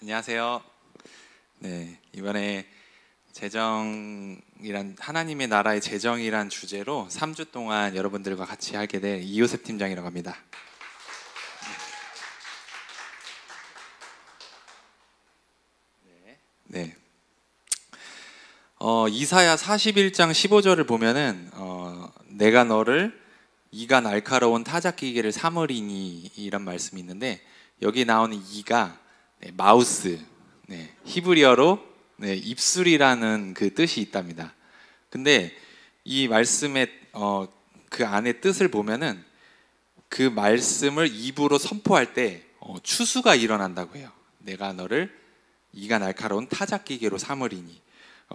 안녕하세요. 네, 이번에 재정이란 하나님의 나라의 재정이란 주제로 3주 동안 여러분들과 같이 하게 될 이요셉 팀장이라고 합니다. 네. 이사야 41장 15절을 보면은 내가 너를 이가 날카로운 타작기계를 삼으리니 이란 말씀이 있는데, 여기 나오는 이가 마우스, 히브리어로 입술이라는 그 뜻이 있답니다. 근데 이 말씀의 그 안에 뜻을 보면은 그 말씀을 입으로 선포할 때 추수가 일어난다고 해요. 내가 너를 이가 날카로운 타작기계로 삼으리니.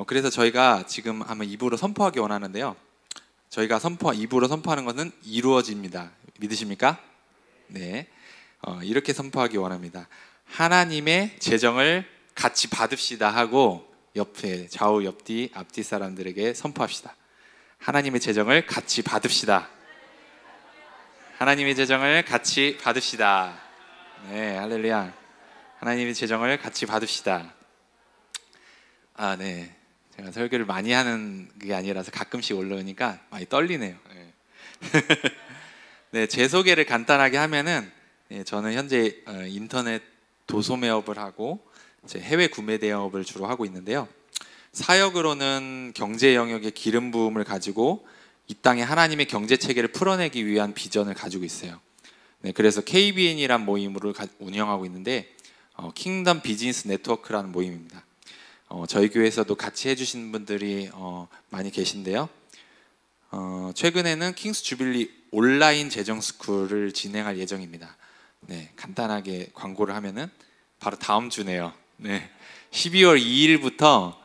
그래서 저희가 지금 한번 입으로 선포하기 원하는데요. 저희가 입으로 선포하는 것은 이루어집니다. 믿으십니까? 네. 이렇게 선포하기 원합니다. 하나님의 재정을 같이 받읍시다 하고 옆에 좌우 옆뒤 앞뒤 사람들에게 선포합시다. 하나님의 재정을 같이 받읍시다. 하나님의 재정을 같이 받읍시다. 네, 할렐루야. 하나님의 재정을 같이 받읍시다. 네. 제가 설교를 많이 하는 게 아니라서 가끔씩 올라오니까 많이 떨리네요. 네. 네, 제 소개를 간단하게 하면은, 저는 현재 인터넷 도소매업을 하고 이제 해외 구매 대행업을 주로 하고 있는데요. 사역으로는 경제 영역의 기름 부음을 가지고 이 땅에 하나님의 경제 체계를 풀어내기 위한 비전을 가지고 있어요. 네, 그래서 KBN이란 모임을 운영하고 있는데 킹덤 비즈니스 네트워크라는 모임입니다. 저희 교회에서도 같이 해주신 분들이 많이 계신데요. 최근에는 킹스 주빌리 온라인 재정 스쿨을 진행할 예정입니다. 네, 간단하게 광고를 하면은 바로 다음 주네요. 네, 12월 2일부터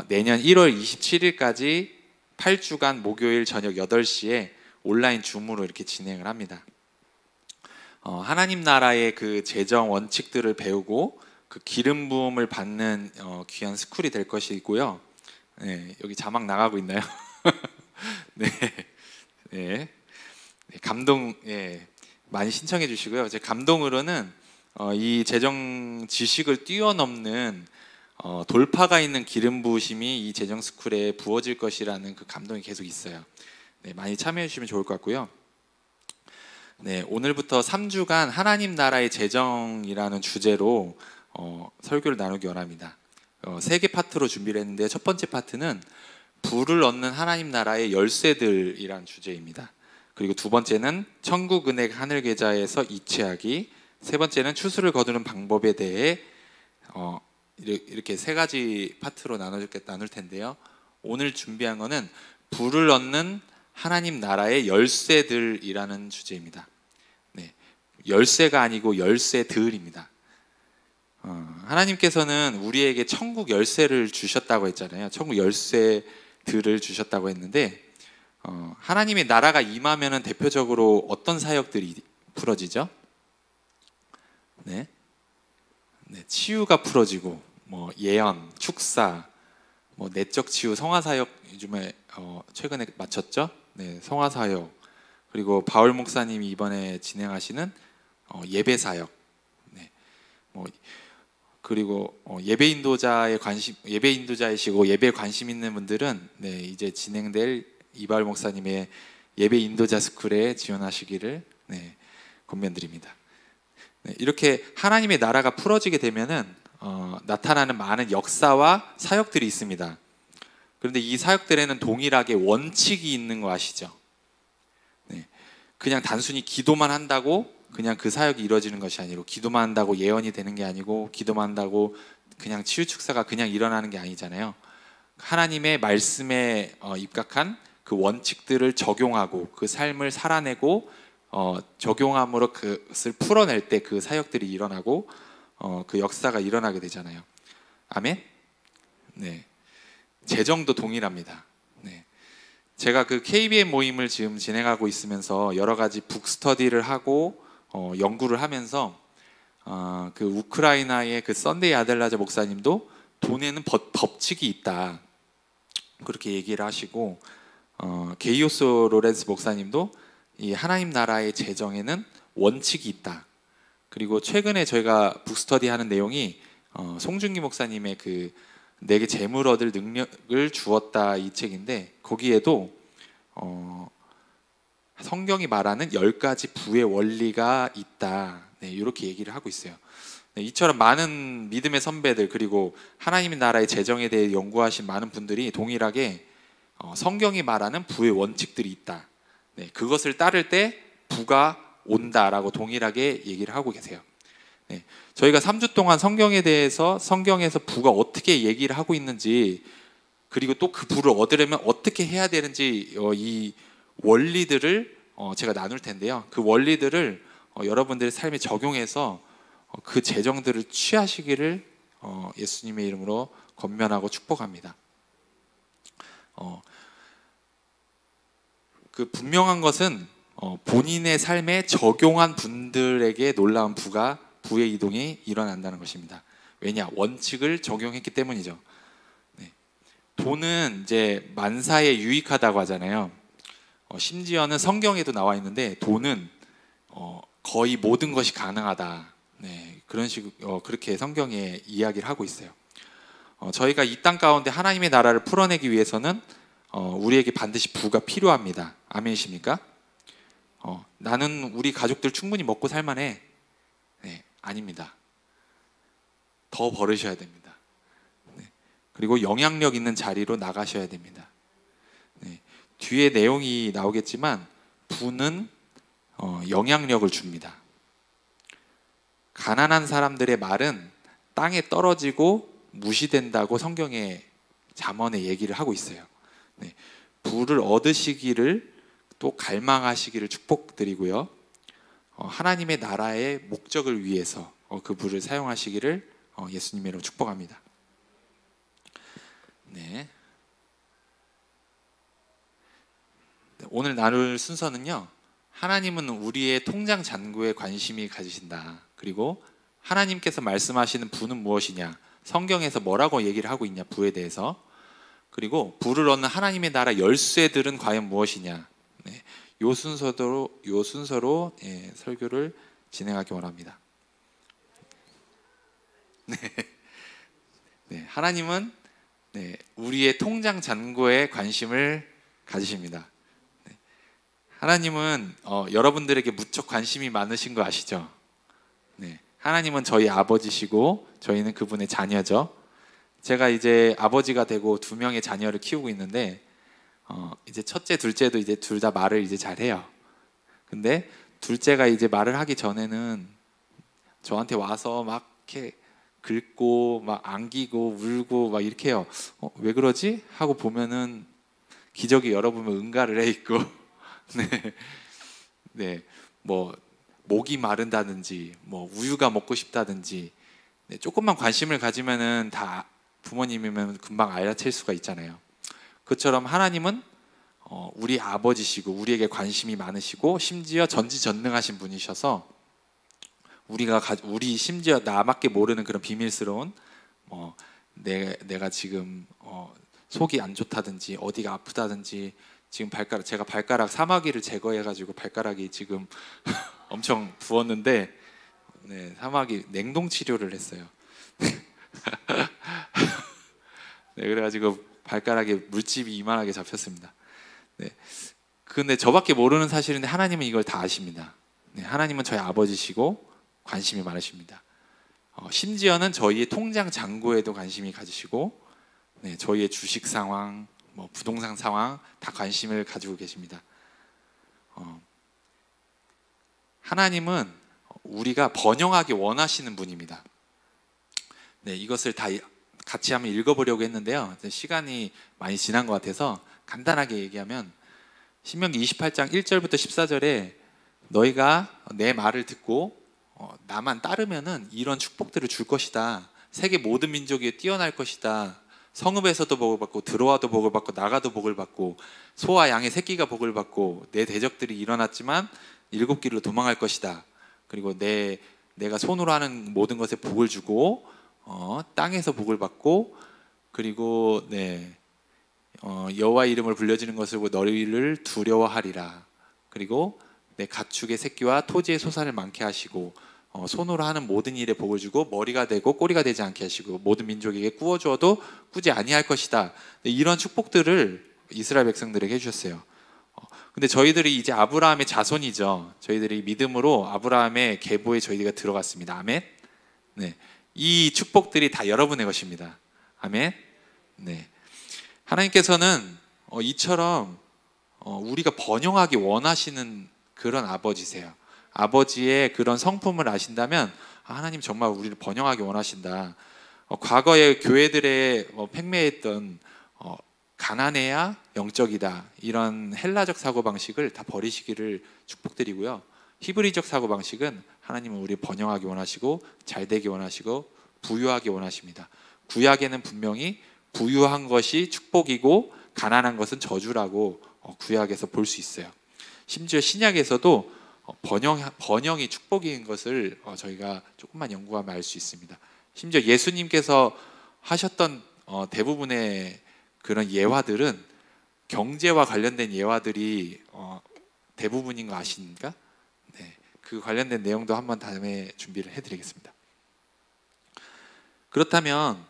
내년 1월 27일까지 8주간 목요일 저녁 8시에 온라인 줌으로 이렇게 진행을 합니다. 하나님 나라의 그 재정 원칙들을 배우고 그 기름 부음을 받는 귀한 스쿨이 될 것이고요. 네, 여기 자막 나가고 있나요? 네, 네, 감동, 많이 신청해 주시고요. 제 감동으로는 이 재정 지식을 뛰어넘는 돌파가 있는 기름 부으심이 이 재정 스쿨에 부어질 것이라는 그 감동이 계속 있어요. 네, 많이 참여해 주시면 좋을 것 같고요. 네, 오늘부터 3주간 하나님 나라의 재정이라는 주제로 설교를 나누기 원합니다. 3개 파트로 준비를 했는데, 첫 번째 파트는 부를 얻는 하나님 나라의 열쇠들이란 주제입니다. 그리고 두 번째는 천국은행 하늘 계좌에서 이체하기, 세 번째는 추수를 거두는 방법에 대해 이렇게 세 가지 파트로 나눌 텐데요. 오늘 준비한 거는 부를 얻는 하나님 나라의 열쇠들이라는 주제입니다. 네, 열쇠가 아니고 열쇠들입니다. 하나님께서는 우리에게 천국 열쇠를 주셨다고 했잖아요. 천국 열쇠들을 주셨다고 했는데, 하나님의 나라가 임하면은 대표적으로 어떤 사역들이 풀어지죠? 네, 치유가 풀어지고, 예언, 축사, 내적 치유, 성화 사역 요즘에 최근에 마쳤죠? 네, 성화 사역. 그리고 바울 목사님이 이번에 진행하시는 예배 사역. 네, 그리고 예배 인도자이시고 예배에 관심 있는 분들은 이제 진행될 이바울 목사님의 예배 인도자 스쿨에 지원하시기를 권면드립니다. 이렇게 하나님의 나라가 풀어지게 되면은 나타나는 많은 역사와 사역들이 있습니다. 그런데 이 사역들에는 동일하게 원칙이 있는 거 아시죠? 그냥 단순히 기도만 한다고 그냥 그 사역이 이루어지는 것이 아니고, 기도만 한다고 예언이 되는 게 아니고, 기도만 한다고 그냥 치유 축사가 그냥 일어나는 게 아니잖아요. 하나님의 말씀에 입각한 그 원칙들을 적용하고 그 삶을 살아내고 적용함으로 그것을 풀어낼 때 그 사역들이 일어나고 그 역사가 일어나게 되잖아요. 아멘? 네, 재정도 동일합니다. 네, 제가 그 KBN 모임을 지금 진행하고 있으면서 여러 가지 북스터디를 하고 연구를 하면서 그 우크라이나의 그 썬데이 아델라자 목사님도 돈에는 법칙이 있다 그렇게 얘기를 하시고, 게이오스 로렌스 목사님도 이 하나님 나라의 재정에는 원칙이 있다. 그리고 최근에 저희가 북스터디 하는 내용이 송중기 목사님의 그 내게 재물 얻을 능력을 주었다 이 책인데 거기에도 성경이 말하는 10가지 부의 원리가 있다. 네, 이렇게 얘기를 하고 있어요. 네, 이처럼 많은 믿음의 선배들 그리고 하나님의 나라의 재정에 대해 연구하신 많은 분들이 동일하게 성경이 말하는 부의 원칙들이 있다. 네, 그것을 따를 때 부가 온다라고 동일하게 얘기를 하고 계세요. 네, 저희가 3주 동안 성경에 대해서 성경에서 부가 어떻게 얘기를 하고 있는지 그리고 또 그 부를 얻으려면 어떻게 해야 되는지 이 원리들을 제가 나눌 텐데요. 그 원리들을 여러분들의 삶에 적용해서 그 재정들을 취하시기를 예수님의 이름으로 권면하고 축복합니다. 그 분명한 것은 본인의 삶에 적용한 분들에게 놀라운 부의 이동이 일어난다는 것입니다. 왜냐? 원칙을 적용했기 때문이죠. 네. 돈은 이제 만사에 유익하다고 하잖아요. 심지어는 성경에도 나와 있는데 돈은 거의 모든 것이 가능하다. 네, 그렇게 성경에 이야기를 하고 있어요. 저희가 이 땅 가운데 하나님의 나라를 풀어내기 위해서는 우리에게 반드시 부가 필요합니다. 아멘이십니까? 나는 우리 가족들 충분히 먹고 살만해. 네, 아닙니다. 더 벌으셔야 됩니다. 네, 그리고 영향력 있는 자리로 나가셔야 됩니다. 네, 뒤에 내용이 나오겠지만 부는 영향력을 줍니다. 가난한 사람들의 말은 땅에 떨어지고 무시된다고 성경의 잠언에 얘기를 하고 있어요. 네, 부를 얻으시기를 또 갈망하시기를 축복드리고요. 하나님의 나라의 목적을 위해서 그 부를 사용하시기를 예수님으로 축복합니다. 네. 오늘 나눌 순서는요. 하나님은 우리의 통장 잔고에 관심이 가지신다. 그리고 하나님께서 말씀하시는 부는 무엇이냐? 성경에서 뭐라고 얘기를 하고 있냐? 부에 대해서. 그리고 부를 얻는 하나님의 나라 열쇠들은 과연 무엇이냐? 네, 요 순서로 설교를 진행하기 원합니다. 네, 네, 하나님은 우리의 통장 잔고에 관심을 가지십니다. 네, 하나님은 여러분들에게 무척 관심이 많으신 거 아시죠? 네, 하나님은 저희 아버지시고 저희는 그분의 자녀죠. 제가 이제 아버지가 되고 2명의 자녀를 키우고 있는데 이제 첫째, 둘째도 이제 둘 다 말을 이제 잘해요. 근데 둘째가 이제 말을 하기 전에는 저한테 와서 막 이렇게 긁고 막 안기고 울고 막 이렇게 해요. 왜 그러지? 하고 보면은 기저귀 열어보면 응가를 해 있고 네, 네, 뭐 목이 마른다든지 뭐 우유가 먹고 싶다든지 네, 조금만 관심을 가지면은 다 부모님이면 금방 알아챌 수가 있잖아요. 그처럼 하나님은 우리 아버지시고 우리에게 관심이 많으시고 심지어 전지전능하신 분이셔서 우리 심지어 나밖에 모르는 그런 비밀스러운 내가 지금 속이 안 좋다든지 어디가 아프다든지 지금 제가 발가락 사마귀를 제거해가지고 발가락이 지금 엄청 부었는데 네, 사마귀 냉동 치료를 했어요. 네, 그래가지고 발가락에 물집이 이만하게 잡혔습니다. 네, 근데 저밖에 모르는 사실인데 하나님은 이걸 다 아십니다. 네, 하나님은 저희 아버지시고 관심이 많으십니다. 심지어는 저희의 통장 잔고에도 관심이 가지시고 네, 저희의 주식 상황, 뭐 부동산 상황 다 관심을 가지고 계십니다. 하나님은 우리가 번영하기 원하시는 분입니다. 네, 이것을 다 같이 한번 읽어보려고 했는데요. 시간이 많이 지난 것 같아서 간단하게 얘기하면 신명기 28장 1절부터 14절에 너희가 내 말을 듣고 나만 따르면은 이런 축복들을 줄 것이다. 세계 모든 민족 위에 뛰어날 것이다. 성읍에서도 복을 받고 들어와도 복을 받고 나가도 복을 받고 소와 양의 새끼가 복을 받고 내 대적들이 일어났지만 7길로 도망갈 것이다. 그리고 내가 손으로 하는 모든 것에 복을 주고 땅에서 복을 받고 그리고 여호와 이름을 불려지는 것을 보고 너희를 두려워하리라. 그리고 내 가축의 새끼와 토지의 소산을 많게 하시고 손으로 하는 모든 일에 복을 주고 머리가 되고 꼬리가 되지 않게 하시고 모든 민족에게 꾸어 주어도 꾸지 아니할 것이다. 이런 축복들을 이스라엘 백성들에게 해주셨어요. 근데 저희들이 이제 아브라함의 자손이죠. 저희들이 믿음으로 아브라함의 계보에 저희가 들어갔습니다. 아멘. 네, 이 축복들이 다 여러분의 것입니다. 아멘. 네, 하나님께서는 이처럼 우리가 번영하기 원하시는 그런 아버지세요. 아버지의 그런 성품을 아신다면 하나님 정말 우리를 번영하기 원하신다. 과거의 교회들의 팽배했던 가난해야 영적이다 이런 헬라적 사고방식을 다 버리시기를 축복드리고요. 히브리적 사고방식은 하나님은 우리 번영하기 원하시고 잘되기 원하시고 부유하기 원하십니다. 구약에는 분명히 부유한 것이 축복이고 가난한 것은 저주라고 구약에서 볼 수 있어요. 심지어 신약에서도 번영이 축복인 것을 저희가 조금만 연구하면 알 수 있습니다. 심지어 예수님께서 하셨던 대부분의 그런 예화들은 경제와 관련된 예화들이 대부분인 거 아십니까? 네, 그 관련된 내용도 한번 다음에 준비를 해드리겠습니다. 그렇다면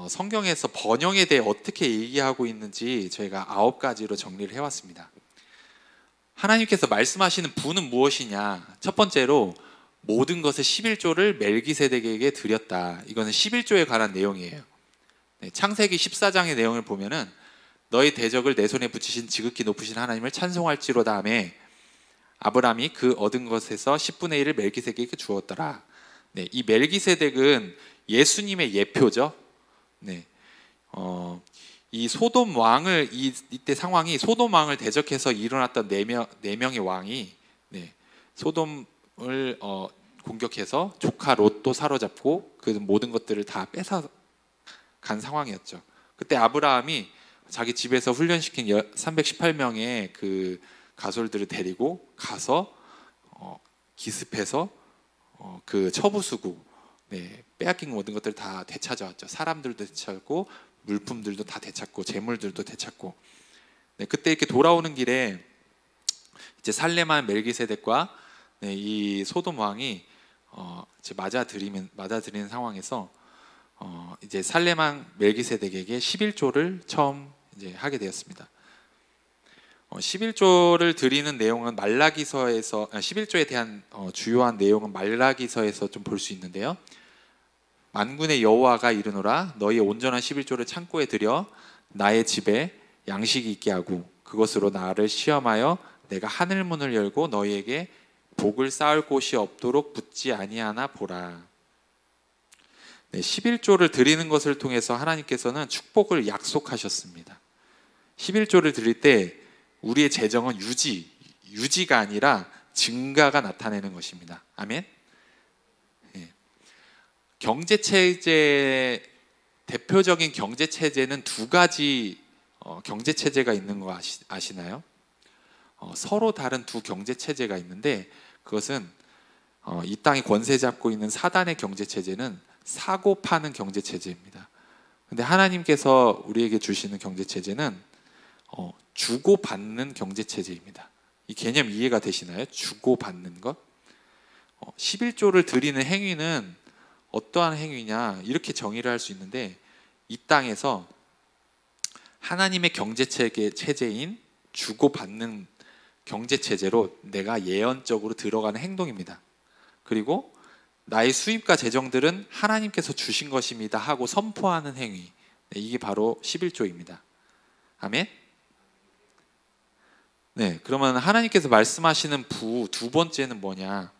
성경에서 번영에 대해 어떻게 얘기하고 있는지 저희가 9가지로 정리를 해왔습니다. 하나님께서 말씀하시는 부는 무엇이냐? 첫 번째로 모든 것의 11조를 멜기세덱에게 드렸다. 이거는 11조에 관한 내용이에요. 네, 창세기 14장의 내용을 보면은 너희 대적을 내 손에 붙이신 지극히 높으신 하나님을 찬송할지로다 하며 아브라함이 그 얻은 것에서 10분의 1을 멜기세덱에게 주었더라. 네, 이 멜기세덱은 예수님의 예표죠. 네, 이 소돔 왕을 이때 상황이 소돔 왕을 대적해서 일어났던 네 명의 왕이 소돔을 공격해서 조카 롯도 사로잡고 그 모든 것들을 다 뺏어 간 상황이었죠. 그때 아브라함이 자기 집에서 훈련시킨 318명의 그 가솔들을 데리고 가서 기습해서 그 처부수고 빼앗긴 모든 것들을 다 되찾아왔죠. 사람들도 되찾고 물품들도 다 되찾고 재물들도 되찾고. 그때 이렇게 돌아오는 길에 이제 살레만 멜기세덱과 이 소돔 왕이 이제 맞아들이는 상황에서 이제 살레만 멜기세덱에게 11조를 처음 이제 하게 되었습니다. 11조를 드리는 내용은 말라기서에서 11조에 대한 주요한 내용은 말라기서에서 좀 볼 수 있는데요. 만군의 여호와가 이르노라 너희의 온전한 11조를 창고에 들여 나의 집에 양식이 있게 하고 그것으로 나를 시험하여 내가 하늘 문을 열고 너희에게 복을 쌓을 곳이 없도록 붙지 아니하나 보라. 11조를 드리는 것을 통해서 하나님께서는 축복을 약속하셨습니다. 11조를 드릴 때 우리의 재정은 유지가 아니라 증가가 나타내는 것입니다. 아멘. 경제체제 대표적인 경제체제는 두 가지 경제체제가 있는 거 아시나요? 서로 다른 두 경제체제가 있는데 그것은 이 땅에 권세 잡고 있는 사단의 경제체제는 사고 파는 경제체제입니다. 근데 하나님께서 우리에게 주시는 경제체제는 주고받는 경제체제입니다. 이 개념 이해가 되시나요? 주고받는 것. 11조를 드리는 행위는 어떠한 행위냐 이렇게 정의를 할 수 있는데 이 땅에서 하나님의 경제체제인 주고받는 경제체제로 내가 예언적으로 들어가는 행동입니다. 그리고 나의 수입과 재정들은 하나님께서 주신 것입니다 하고 선포하는 행위, 이게 바로 11조입니다. 아멘. 그러면 하나님께서 말씀하시는 부 두 번째는 뭐냐?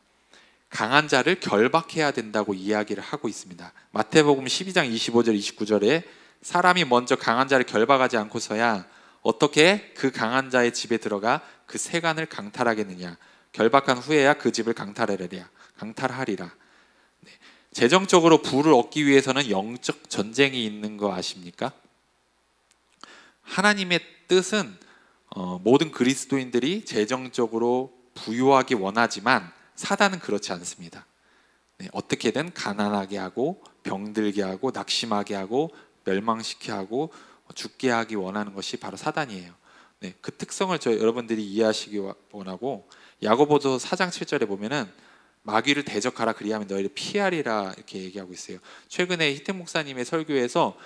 강한 자를 결박해야 된다고 이야기를 하고 있습니다. 마태복음 12장 25절 29절에 사람이 먼저 강한 자를 결박하지 않고서야 어떻게 그 강한 자의 집에 들어가 그 세간을 강탈하겠느냐? 결박한 후에야 그 집을 강탈하리라. 재정적으로 부를 얻기 위해서는 영적 전쟁이 있는 거 아십니까? 하나님의 뜻은 모든 그리스도인들이 재정적으로 부유하기 원하지만 사단은 그렇지 않습니다. 어떻게든 가난하게 하고 병들게 하고 낙심하게 하고 멸망시키게 하고 죽게 하기 원하는 것이 바로 사단이에요. 그 특성을 여러분들이 이해하시기 원하고 야고보서 4장 7절에 보면은 마귀를 대적하라 그리하면 너희를 피하리라 이렇게 얘기하고 있어요. 최근에 희택 목사님의 설교에서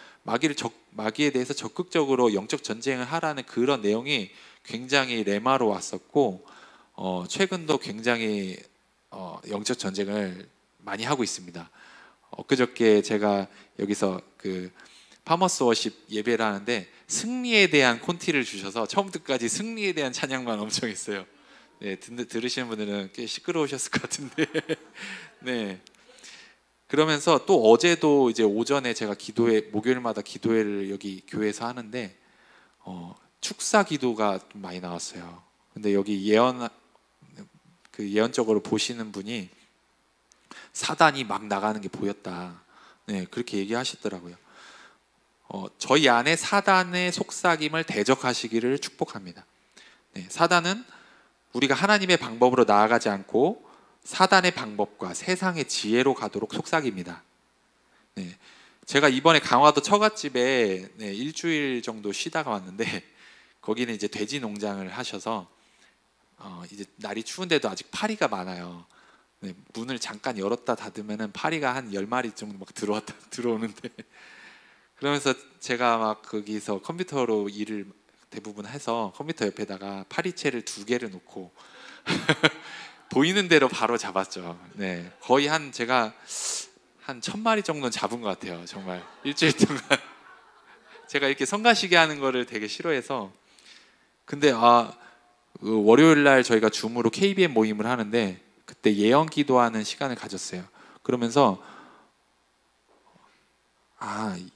마귀에 대해서 적극적으로 영적 전쟁을 하라는 그런 내용이 굉장히 레마로 왔었고 최근도 굉장히 영적 전쟁을 많이 하고 있습니다. 엊그저께 제가 여기서 그 파머스 워십 예배를 하는데 승리에 대한 콘티를 주셔서 처음부터 끝까지 승리에 대한 찬양만 엄청 했어요. 네, 들으시는 분들은 꽤 시끄러우셨을 것 같은데 네. 그러면서 또 어제도 이제 오전에 제가 목요일마다 기도회를 여기 교회에서 하는데 축사 기도가 좀 많이 나왔어요. 근데 여기 예언적으로 보시는 분이 사단이 막 나가는 게 보였다. 네, 그렇게 얘기하시더라고요. 저희 안에 사단의 속삭임을 대적하시기를 축복합니다. 네, 사단은 우리가 하나님의 방법으로 나아가지 않고 사단의 방법과 세상의 지혜로 가도록 속삭입니다. 네, 제가 이번에 강화도 처갓집에 일주일 정도 쉬다가 왔는데 거기는 이제 돼지 농장을 하셔서 이제 날이 추운데도 아직 파리가 많아요. 네, 문을 잠깐 열었다 닫으면은 파리가 한 10마리 정도 막 들어오는데 그러면서 제가 막 거기서 컴퓨터로 일을 대부분 해서 컴퓨터 옆에다가 파리채를 2개를 놓고 보이는 대로 바로 잡았죠. 네, 거의 제가 한 1000마리 정도는 잡은 것 같아요. 정말 일주일 동안 제가 이렇게 성가시게 하는 거를 되게 싫어해서 근데 월요일 날 저희가 줌으로 KBM 모임을 하는데 그때 예언 기도하는 시간을 가졌어요. 그러면서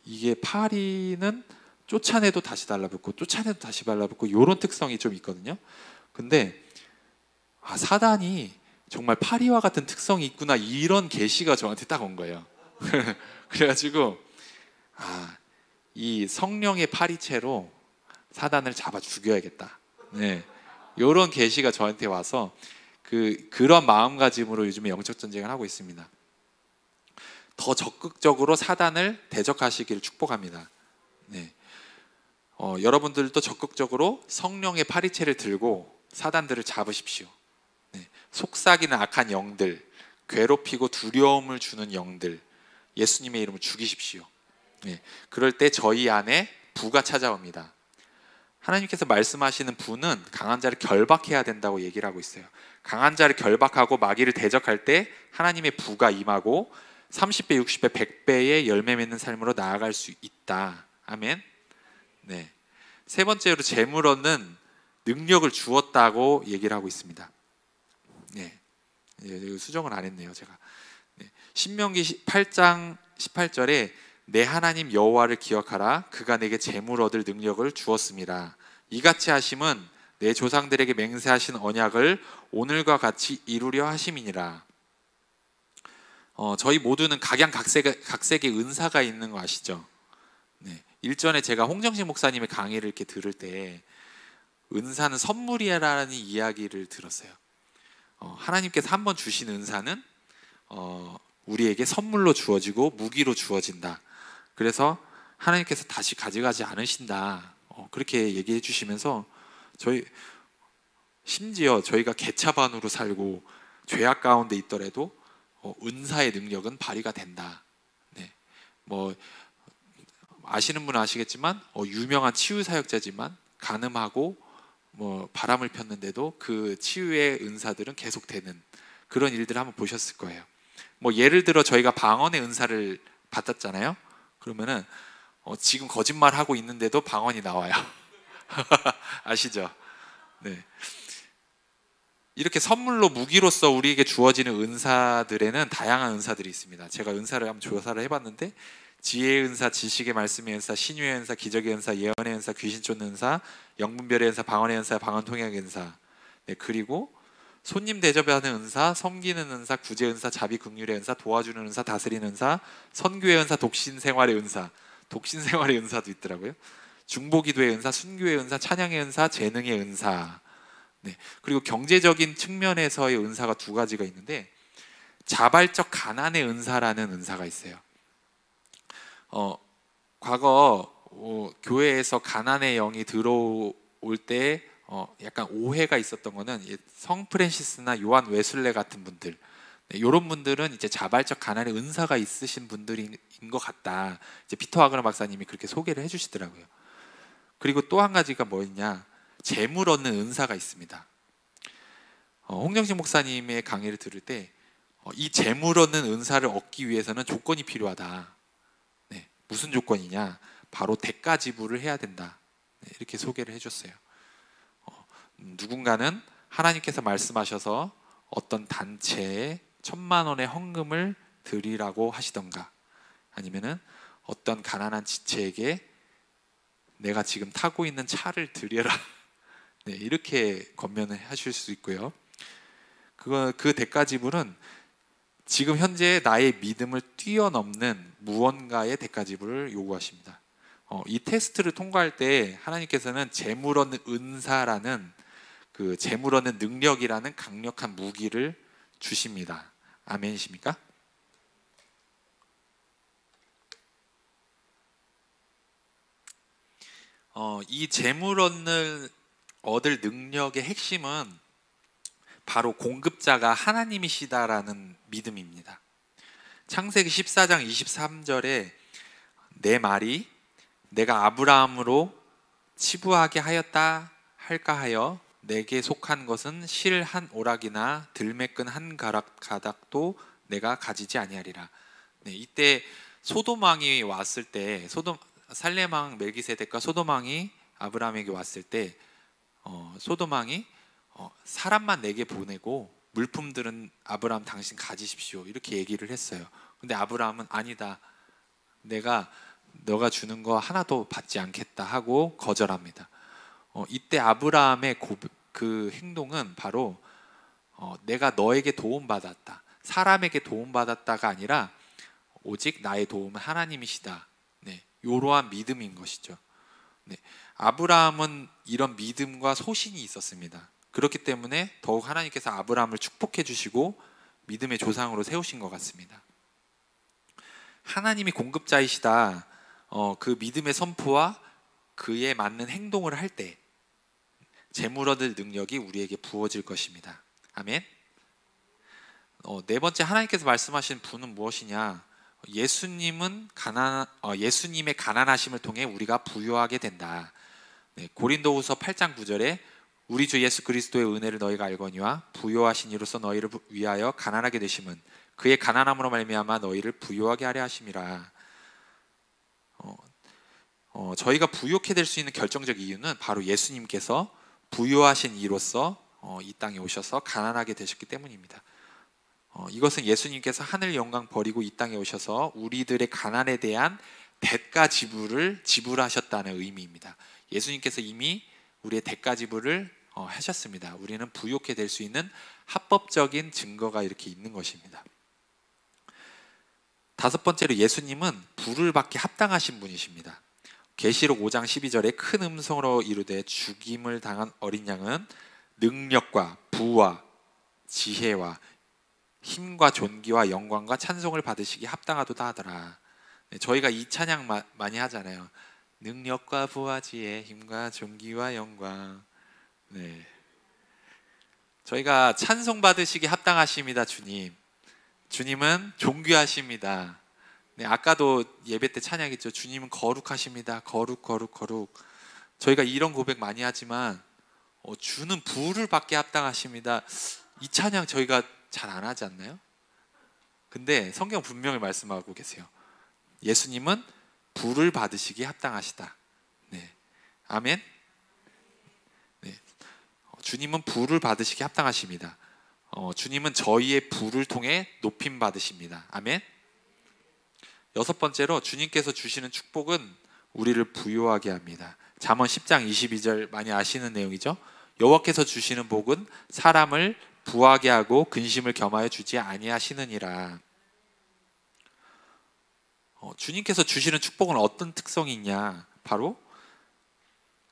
이게 파리는 쫓아내도 다시 달라붙고 쫓아내도 다시 달라붙고 이런 특성이 좀 있거든요. 근데 사단이 정말 파리와 같은 특성이 있구나 이런 계시가 저한테 딱 온 거예요. 그래가지고 이 성령의 파리채로 사단을 잡아 죽여야겠다. 네, 이런 계시가 저한테 와서 그런 마음가짐으로 요즘에 영적 전쟁을 하고 있습니다. 더 적극적으로 사단을 대적하시기를 축복합니다. 네. 여러분들도 적극적으로 성령의 파리채를 들고 사단들을 잡으십시오. 네. 속삭이는 악한 영들, 괴롭히고 두려움을 주는 영들, 예수님의 이름으로 죽이십시오. 네. 그럴 때 저희 안에 부가 찾아옵니다. 하나님께서 말씀하시는 부는 강한 자를 결박해야 된다고 얘기를 하고 있어요. 강한 자를 결박하고 마귀를 대적할 때 하나님의 부가 임하고 30배, 60배, 100배의 열매 맺는 삶으로 나아갈 수 있다. 아멘. 네. 세 번째로 재물 얻는 능력을 주었다고 얘기를 하고 있습니다. 네. 수정을 안 했네요, 제가. 네. 신명기 8장 18절에 내 하나님 여호와를 기억하라. 그가 내게 재물 얻을 능력을 주었습니다. 이같이 하심은 내 조상들에게 맹세하신 언약을 오늘과 같이 이루려 하심이니라. 저희 모두는 각색의 은사가 있는 거 아시죠? 네. 일전에 제가 홍정식 목사님의 강의를 이렇게 들을 때 은사는 선물이라는 이야기를 들었어요. 하나님께서 한번 주신 은사는 우리에게 선물로 주어지고 무기로 주어진다. 그래서 하나님께서 다시 가져가지 않으신다. 그렇게 얘기해 주시면서 심지어 저희가 개차반으로 살고 죄악 가운데 있더라도 은사의 능력은 발휘가 된다. 네. 뭐 아시는 분은 아시겠지만 유명한 치유 사역자지만 간음하고 바람을 폈는데도 그 치유의 은사들은 계속되는 그런 일들을 한번 보셨을 거예요. 예를 들어 저희가 방언의 은사를 받았잖아요. 그러면은 지금 거짓말 하고 있는데도 방언이 나와요. 아시죠? 네. 이렇게 선물로 무기로서 우리에게 주어지는 은사들에는 다양한 은사들이 있습니다. 제가 은사를 한번 조사를 해봤는데 지혜의 은사, 지식의 말씀의 은사, 신유의 은사, 기적의 은사, 예언의 은사, 귀신 쫓는 은사, 영분별의 은사, 방언의 은사, 방언 통역의 은사. 네, 그리고 손님 대접하는 은사, 섬기는 은사, 구제 은사, 자비 긍휼의 은사, 도와주는 은사, 다스리는 은사, 선교의 은사, 독신 생활의 은사. 독신 생활의 은사도 있더라고요. 중보기도의 은사, 순교의 은사, 찬양의 은사, 재능의 은사. 네. 그리고 경제적인 측면에서의 은사가 2가지가 있는데 자발적 가난의 은사라는 은사가 있어요. 과거 교회에서 가난의 영이 들어올 때 약간 오해가 있었던 거는 성 프란시스나 요한 웨슬레 같은 분들, 네, 이런 분들은 이제 자발적 가난의 은사가 있으신 분들인 것 같다. 이제 피터 와그너 박사님이 그렇게 소개를 해주시더라고요. 그리고 또 한 가지가 뭐였냐? 재물 얻는 은사가 있습니다. 홍정식 목사님의 강의를 들을 때 이 재물 얻는 은사를 얻기 위해서는 조건이 필요하다. 네, 무슨 조건이냐? 바로 대가 지불을 해야 된다. 네, 이렇게 소개를 해줬어요. 누군가는 하나님께서 말씀하셔서 어떤 단체에 1,000만 원의 헌금을 드리라고 하시던가, 아니면은 어떤 가난한 지체에게 내가 지금 타고 있는 차를 드려라. 네, 이렇게 권면을 하실 수 있고요. 그 대가 지불은 지금 현재 나의 믿음을 뛰어넘는 무언가의 대가 지불을 요구하십니다. 이 테스트를 통과할 때 하나님께서는 재물 얻는 은사라는 그 재물 얻는 능력이라는 강력한 무기를 주십니다. 아멘이십니까? 이 재물 얻을 능력의 핵심은 바로 공급자가 하나님이시다라는 믿음입니다. 창세기 14장 23절에 내 말이 내가 아브라함으로 치부하게 하였다 할까 하여 내게 속한 것은 실 한 오락이나 들매끈 한 가닥도 내가 가지지 아니하리라. 네, 이때 소돔 왕이 왔을 때 살렘 왕 멜기세덱과 소돔 왕이 아브라함에게 왔을 때 소돔 왕이 사람만 내게 보내고 물품들은 아브라함 당신 가지십시오 이렇게 얘기를 했어요. 근데 아브라함은 아니다, 너가 주는 거 하나도 받지 않겠다 하고 거절합니다. 이때 아브라함의 그 행동은 바로 내가 너에게 도움받았다, 사람에게 도움받았다가 아니라 오직 나의 도움은 하나님이시다. 네, 이러한 믿음인 것이죠. 네, 아브라함은 이런 믿음과 소신이 있었습니다. 그렇기 때문에 더욱 하나님께서 아브라함을 축복해 주시고 믿음의 조상으로 세우신 것 같습니다. 하나님이 공급자이시다, 그 믿음의 선포와 그에 맞는 행동을 할 때 재물 얻을 능력이 우리에게 부어질 것입니다. 아멘. 네 번째, 하나님께서 말씀하신 분은 무엇이냐? 예수님의 가난하심을 통해 우리가 부유하게 된다. 네, 고린도후서 8장 9절에 우리 주 예수 그리스도의 은혜를 너희가 알거니와 부요하신 이로써 너희를 위하여 가난하게 되심은 그의 가난함으로 말미암아 너희를 부요하게 하려 하심이라. 저희가 부요케 될 수 있는 결정적 이유는 바로 예수님께서 부요하신 이로써 이 땅에 오셔서 가난하게 되셨기 때문입니다. 이것은 예수님께서 하늘 영광 버리고 이 땅에 오셔서 우리들의 가난에 대한 대가 지불을 지불하셨다는 의미입니다. 예수님께서 이미 우리의 대가 지불을 하셨습니다. 우리는 부요케 될 수 있는 합법적인 증거가 이렇게 있는 것입니다. 다섯 번째로, 예수님은 부를 받기 합당하신 분이십니다. 계시록 5장 12절에 큰 음성으로 이르되 죽임을 당한 어린 양은 능력과 부와 지혜와 힘과 존귀와 영광과 찬송을 받으시기 합당하도다 하더라. 네, 저희가 이 찬양 많이 하잖아요. 능력과 부와 지혜, 힘과 존귀와 영광. 네, 저희가 찬송 받으시기 합당하십니다. 주님은 존귀하십니다. 네, 아까도 예배 때 찬양했죠. 주님은 거룩하십니다. 거룩. 저희가 이런 고백 많이 하지만 주는 부를 받게 합당하십니다. 이 찬양 저희가 잘 안 하지 않나요? 근데 성경 분명히 말씀하고 계세요. 예수님은 부를 받으시기 합당하시다. 네, 아멘. 네, 주님은 부를 받으시기 합당하십니다. 주님은 저희의 부를 통해 높임 받으십니다. 아멘. 여섯 번째로, 주님께서 주시는 축복은 우리를 부유하게 합니다. 잠언 10장 22절 많이 아시는 내용이죠. 여호와께서 주시는 복은 사람을 부하게 하고 근심을 겸하여 주지 아니하시느니라. 주님께서 주시는 축복은 어떤 특성이 있냐? 바로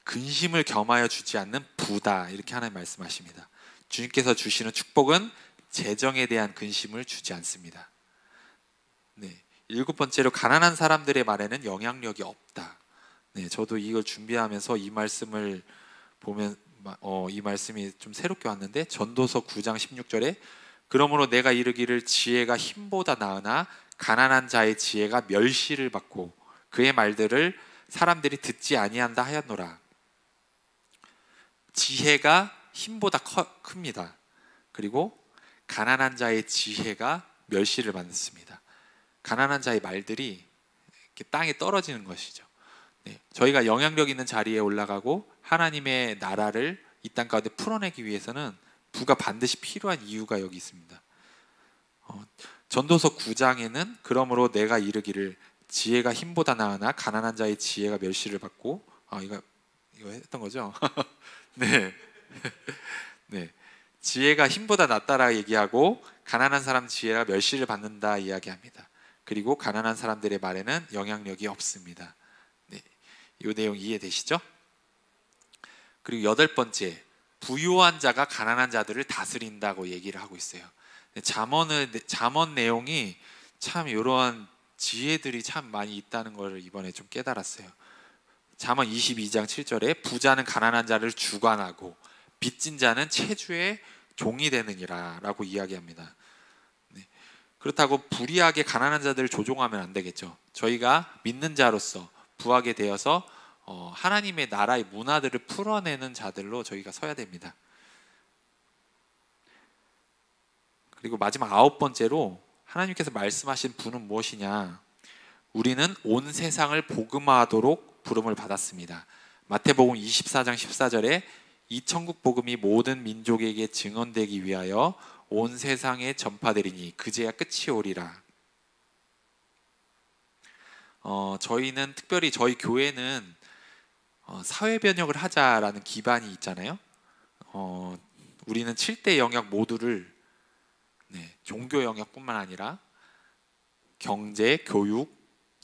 근심을 겸하여 주지 않는 부다, 이렇게 하나님 말씀하십니다. 주님께서 주시는 축복은 재정에 대한 근심을 주지 않습니다. 네, 일곱 번째로, 가난한 사람들의 말에는 영향력이 없다. 네, 저도 이걸 준비하면서 이 말씀을 보면 이 말씀이 좀 새롭게 왔는데, 전도서 9장 16절에 그러므로 내가 이르기를 지혜가 힘보다 나으나 가난한 자의 지혜가 멸시를 받고 그의 말들을 사람들이 듣지 아니한다 하였노라. 지혜가 힘보다 큽니다. 그리고 가난한 자의 지혜가 멸시를 받습니다. 가난한 자의 말들이 이렇게 땅에 떨어지는 것이죠. 네, 저희가 영향력 있는 자리에 올라가고 하나님의 나라를 이 땅 가운데 풀어내기 위해서는 부가 반드시 필요한 이유가 여기 있습니다. 전도서 9장에는 그러므로 내가 이르기를 지혜가 힘보다 나으나 가난한 자의 지혜가 멸시를 받고 이거 했던 거죠? 네. 네. 지혜가 힘보다 낫다라 얘기하고 가난한 사람 지혜가 멸시를 받는다 이야기합니다. 그리고 가난한 사람들의 말에는 영향력이 없습니다. 네. 이 내용 이해되시죠? 그리고 8번째, 부유한 자가 가난한 자들을 다스린다고 얘기를 하고 있어요. 잠언 내용이 참 이러한 지혜들이 참 많이 있다는 걸 이번에 좀 깨달았어요. 잠언 22장 7절에 부자는 가난한 자를 주관하고 빚진 자는 체주의 종이 되느니라 라고 이야기합니다. 네. 그렇다고 불의하게 가난한 자들을 조종하면 안 되겠죠. 저희가 믿는 자로서 부하게 되어서 하나님의 나라의 문화들을 풀어내는 자들로 저희가 서야 됩니다. 그리고 마지막 9번째로 하나님께서 말씀하신 부는 무엇이냐? 우리는 온 세상을 복음화하도록 부름을 받았습니다. 마태복음 24장 14절에 이 천국 복음이 모든 민족에게 증언되기 위하여 온 세상에 전파되리니 그제야 끝이 오리라. 저희는 특별히 저희 교회는 사회 변혁을 하자라는 기반이 있잖아요. 우리는 7대 영역 모두를 종교 영역뿐만 아니라 경제, 교육,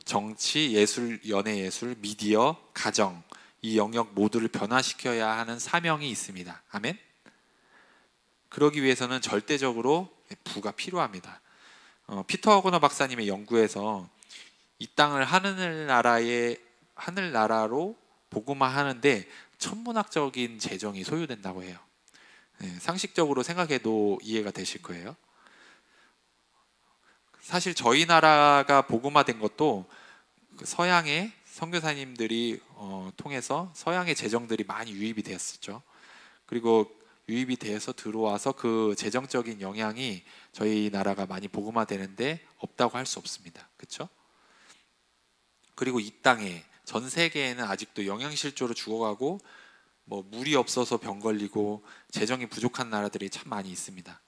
정치, 예술, 연예예술, 미디어, 가정 이 영역 모두를 변화시켜야 하는 사명이 있습니다. 아멘. 그러기 위해서는 절대적으로 부가 필요합니다. 피터 허그너 박사님의 연구에서 이 땅을 하늘나라로 복음화하는데 천문학적인 재정이 소요된다고 해요. 상식적으로 생각해도 이해가 되실 거예요. 사실 저희 나라가 복음화된 것도 서양의 선교사님들이 통해서 서양의 재정들이 많이 유입이 되었었죠. 그리고 유입이 돼서 들어와서 그 재정적인 영향이 저희 나라가 많이 복음화되는데 없다고 할 수 없습니다. 그렇죠? 그리고 이 땅에 전 세계에는 아직도 영양실조로 죽어가고 물이 없어서 병 걸리고 재정이 부족한 나라들이 참 많이 있습니다.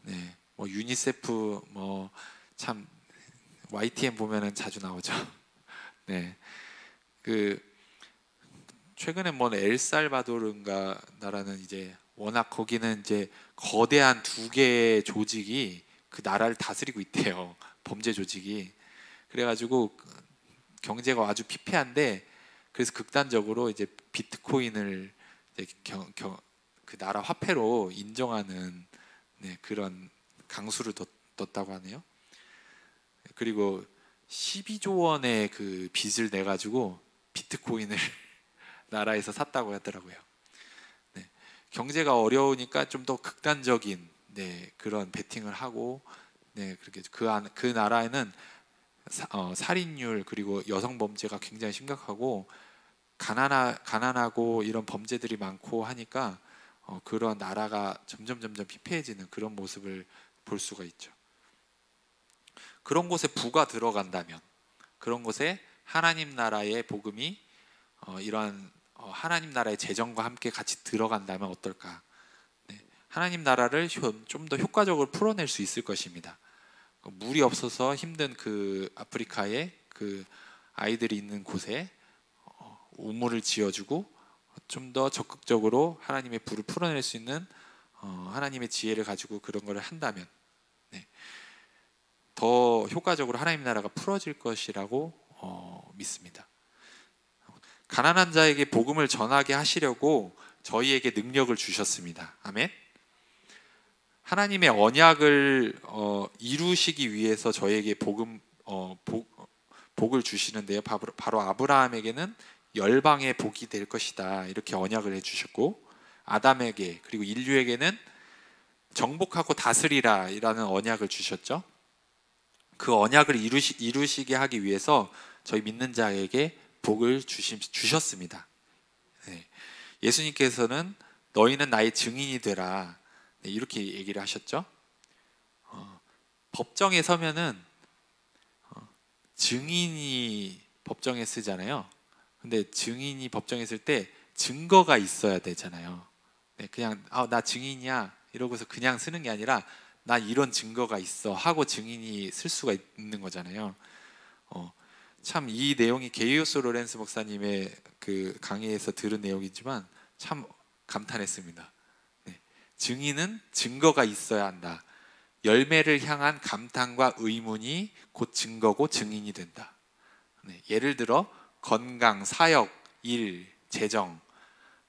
네, 유니세프 참 YTN 보면은 자주 나오죠. 네, 최근에 엘살바도르인가 나라는 이제 워낙 거기는 이제 거대한 2개의 조직이 그 나라를 다스리고 있대요. 범죄 조직이. 그래가지고 경제가 아주 피폐한데 그래서 극단적으로 이제 비트코인을 이제 그 나라 화폐로 인정하는 그런 강수를 뒀다고 하네요. 그리고 12조 원의 그 빚을 내 가지고 비트코인을 나라에서 샀다고 하더라고요. 경제가 어려우니까 좀 더 극단적인 그런 베팅을 하고 그렇게 그 나라에는 살인율 그리고 여성 범죄가 굉장히 심각하고 가난하고 이런 범죄들이 많고 하니까 그런 나라가 점점 피폐해지는 그런 모습을 볼 수가 있죠. 그런 곳에 부가 들어간다면, 그런 곳에 하나님 나라의 복음이 이러한 하나님 나라의 재정과 함께 같이 들어간다면 어떨까? 하나님 나라를 좀 더 효과적으로 풀어낼 수 있을 것입니다. 물이 없어서 힘든 그 아프리카의 그 아이들이 있는 곳에 우물을 지어주고 좀 더 적극적으로 하나님의 불을 풀어낼 수 있는 하나님의 지혜를 가지고 그런 것을 한다면 더 효과적으로 하나님 나라가 풀어질 것이라고 믿습니다. 가난한 자에게 복음을 전하게 하시려고 저희에게 능력을 주셨습니다. 아멘. 하나님의 언약을 이루시기 위해서 저에게 복을 주시는데요. 바로 아브라함에게는 열방의 복이 될 것이다 이렇게 언약을 해주셨고, 아담에게 그리고 인류에게는 정복하고 다스리라라는 언약을 주셨죠. 그 언약을 이루시게 하기 위해서 저희 믿는 자에게 복을 주셨습니다. 네. 예수님께서는 너희는 나의 증인이 되라, 네, 이렇게 얘기를 하셨죠. 법정에 서면은 증인이 법정에 쓰잖아요. 근데 증인이 법정에 쓸 때 증거가 있어야 되잖아요. 네, 그냥 나 증인이야 이러고서 그냥 쓰는 게 아니라 나 이런 증거가 있어 하고 증인이 쓸 수가 있는 거잖아요. 참 이 내용이 게이오스 로렌스 목사님의 그 강의에서 들은 내용이지만 참 감탄했습니다. 네, 증인은 증거가 있어야 한다. 열매를 향한 감탄과 의문이 곧 증거고 증인이 된다. 네, 예를 들어 건강, 사역, 일, 재정,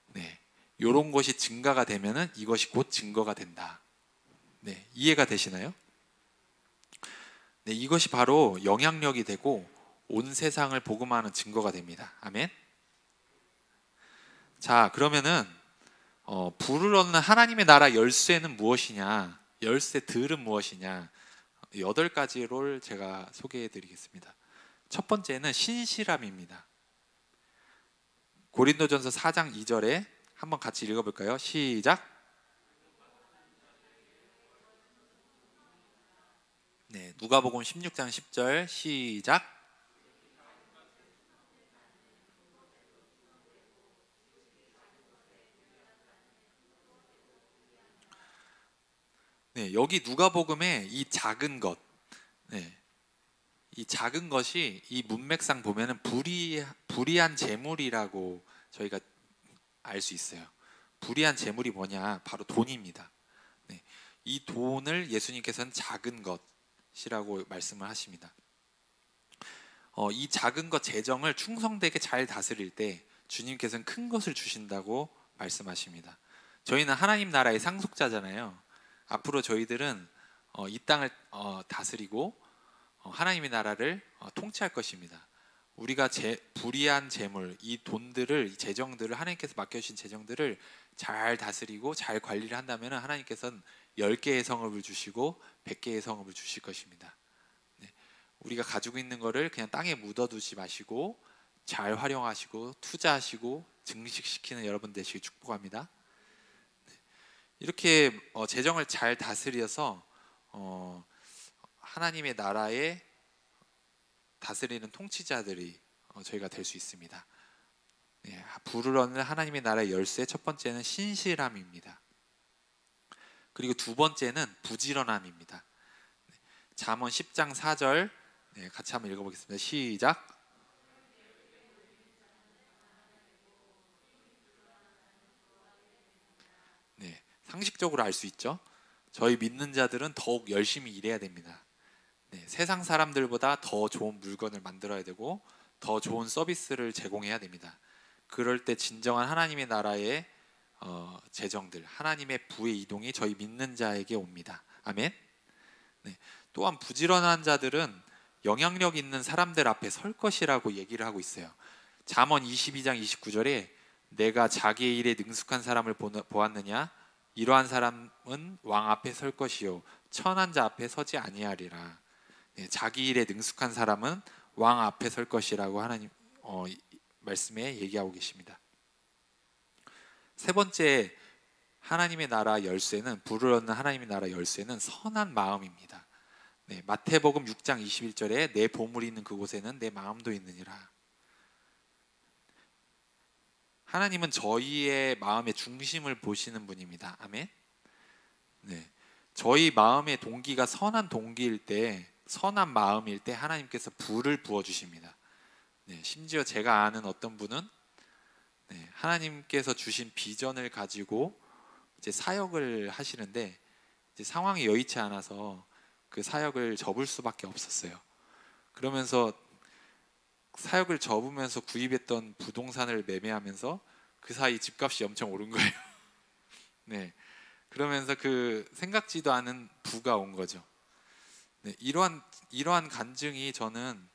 네, 이런 것이 증가가 되면은 이것이 곧 증거가 된다. 네, 이해가 되시나요? 네, 이것이 바로 영향력이 되고 온 세상을 복음화하는 증거가 됩니다. 아멘. 자, 그러면은 불을 얻는 하나님의 나라 열쇠는 무엇이냐? 열쇠들은 무엇이냐? 8가지를 제가 소개해 드리겠습니다. 첫 번째는 신실함입니다. 고린도전서 4장 2절에 한번 같이 읽어볼까요? 시작. 네, 누가복음 16장 10절 시작. 네, 여기 누가복음에 이 작은 것, 네, 이 작은 것이 이 문맥상 보면은 불의한 재물이라고 저희가 알 수 있어요. 불의한 재물이 뭐냐? 바로 돈입니다. 네, 이 돈을 예수님께서는 작은 것이라고 말씀을 하십니다. 이 작은 것 재정을 충성되게 잘 다스릴 때 주님께서는 큰 것을 주신다고 말씀하십니다. 저희는 하나님 나라의 상속자잖아요. 앞으로 저희들은 이 땅을 다스리고 하나님의 나라를 통치할 것입니다. 우리가 불의한 재물, 이 돈들을, 이 재정들을, 하나님께서 맡겨주신 재정들을 잘 다스리고 잘 관리를 한다면 하나님께서는 10개의 성읍을 주시고 100개의 성읍을 주실 것입니다. 네. 우리가 가지고 있는 거를 그냥 땅에 묻어두지 마시고 잘 활용하시고 투자하시고 증식시키는 여러분 되시길 축복합니다. 네. 이렇게 재정을 잘 다스려서 하나님의 나라에 다스리는 통치자들이 저희가 될 수 있습니다. 네, 불을 얻는 하나님의 나라의 열쇠, 첫 번째는 신실함입니다. 그리고 두 번째는 부지런함입니다. 네, 잠언 10장 4절 네, 같이 한번 읽어보겠습니다. 시작. 네, 상식적으로 알 수 있죠. 저희 믿는 자들은 더욱 열심히 일해야 됩니다. 네, 세상 사람들보다 더 좋은 물건을 만들어야 되고 더 좋은 서비스를 제공해야 됩니다. 그럴 때 진정한 하나님의 나라의 재정들, 하나님의 부의 이동이 저희 믿는 자에게 옵니다. 아멘. 네, 또한 부지런한 자들은 영향력 있는 사람들 앞에 설 것이라고 얘기를 하고 있어요. 잠언 22장 29절에 내가 자기의 일에 능숙한 사람을 보았느냐? 이러한 사람은 왕 앞에 설 것이요 천한 자 앞에 서지 아니하리라. 네, 자기 일에 능숙한 사람은 왕 앞에 설 것이라고 하나님 말씀에 얘기하고 계십니다. 세 번째 하나님의 나라 열쇠는 불을 얻는 하나님의 나라 열쇠는 선한 마음입니다. 네, 마태복음 6장 21절에 내 보물이 있는 그곳에는 내 마음도 있느니라. 하나님은 저희의 마음의 중심을 보시는 분입니다. 아멘. 네, 저희 마음의 동기가 선한 동기일 때, 선한 마음일 때 하나님께서 불을 부어 주십니다. 네, 심지어 제가 아는 어떤 분은 네, 하나님께서 주신 비전을 가지고 이제 사역을 하시는데 이제 상황이 여의치 않아서 그 사역을 접을 수밖에 없었어요. 그러면서 사역을 접으면서 구입했던 부동산을 매매하면서 그 사이 집값이 엄청 오른 거예요. 네, 그러면서 그 생각지도 않은 부가 온 거죠. 네, 이러한 간증이 저는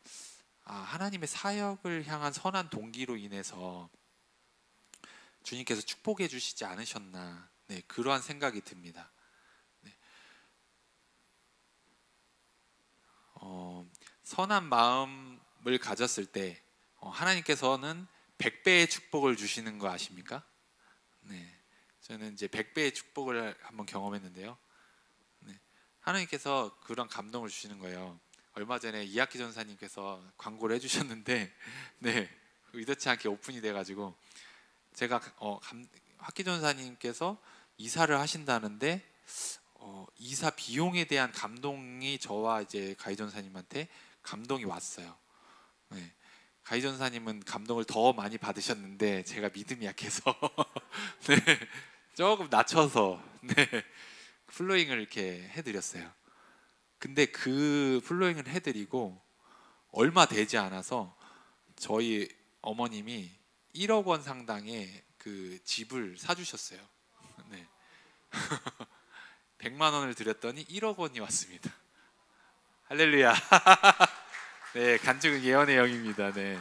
하나님의 사역을 향한 선한 동기로 인해서 주님께서 축복해 주시지 않으셨나, 네, 그러한 생각이 듭니다. 네, 선한 마음을 가졌을 때 하나님께서는 100배의 축복을 주시는 거 아십니까? 네, 저는 이제 100배의 축복을 한번 경험했는데요. 네, 하나님께서 그런 감동을 주시는 거예요. 얼마 전에 이학기 전사님께서 광고를 해주셨는데, 네, 의도치 않게 오픈이 돼가지고 제가 학기 전사님께서 이사를 하신다는데 이사 비용에 대한 감동이 저와 이제 가희 전사님한테 감동이 왔어요. 네, 가희 전사님은 감동을 더 많이 받으셨는데 제가 믿음이 약해서 네, 조금 낮춰서 네, 플로잉을 이렇게 해드렸어요. 근데 그 플로잉을 해드리고 얼마 되지 않아서 저희 어머님이 1억 원 상당의 그 집을 사주셨어요. 네. 100만 원을 드렸더니 1억 원이 왔습니다. 할렐루야. 네, 간증은 예언의 영입니다. 네.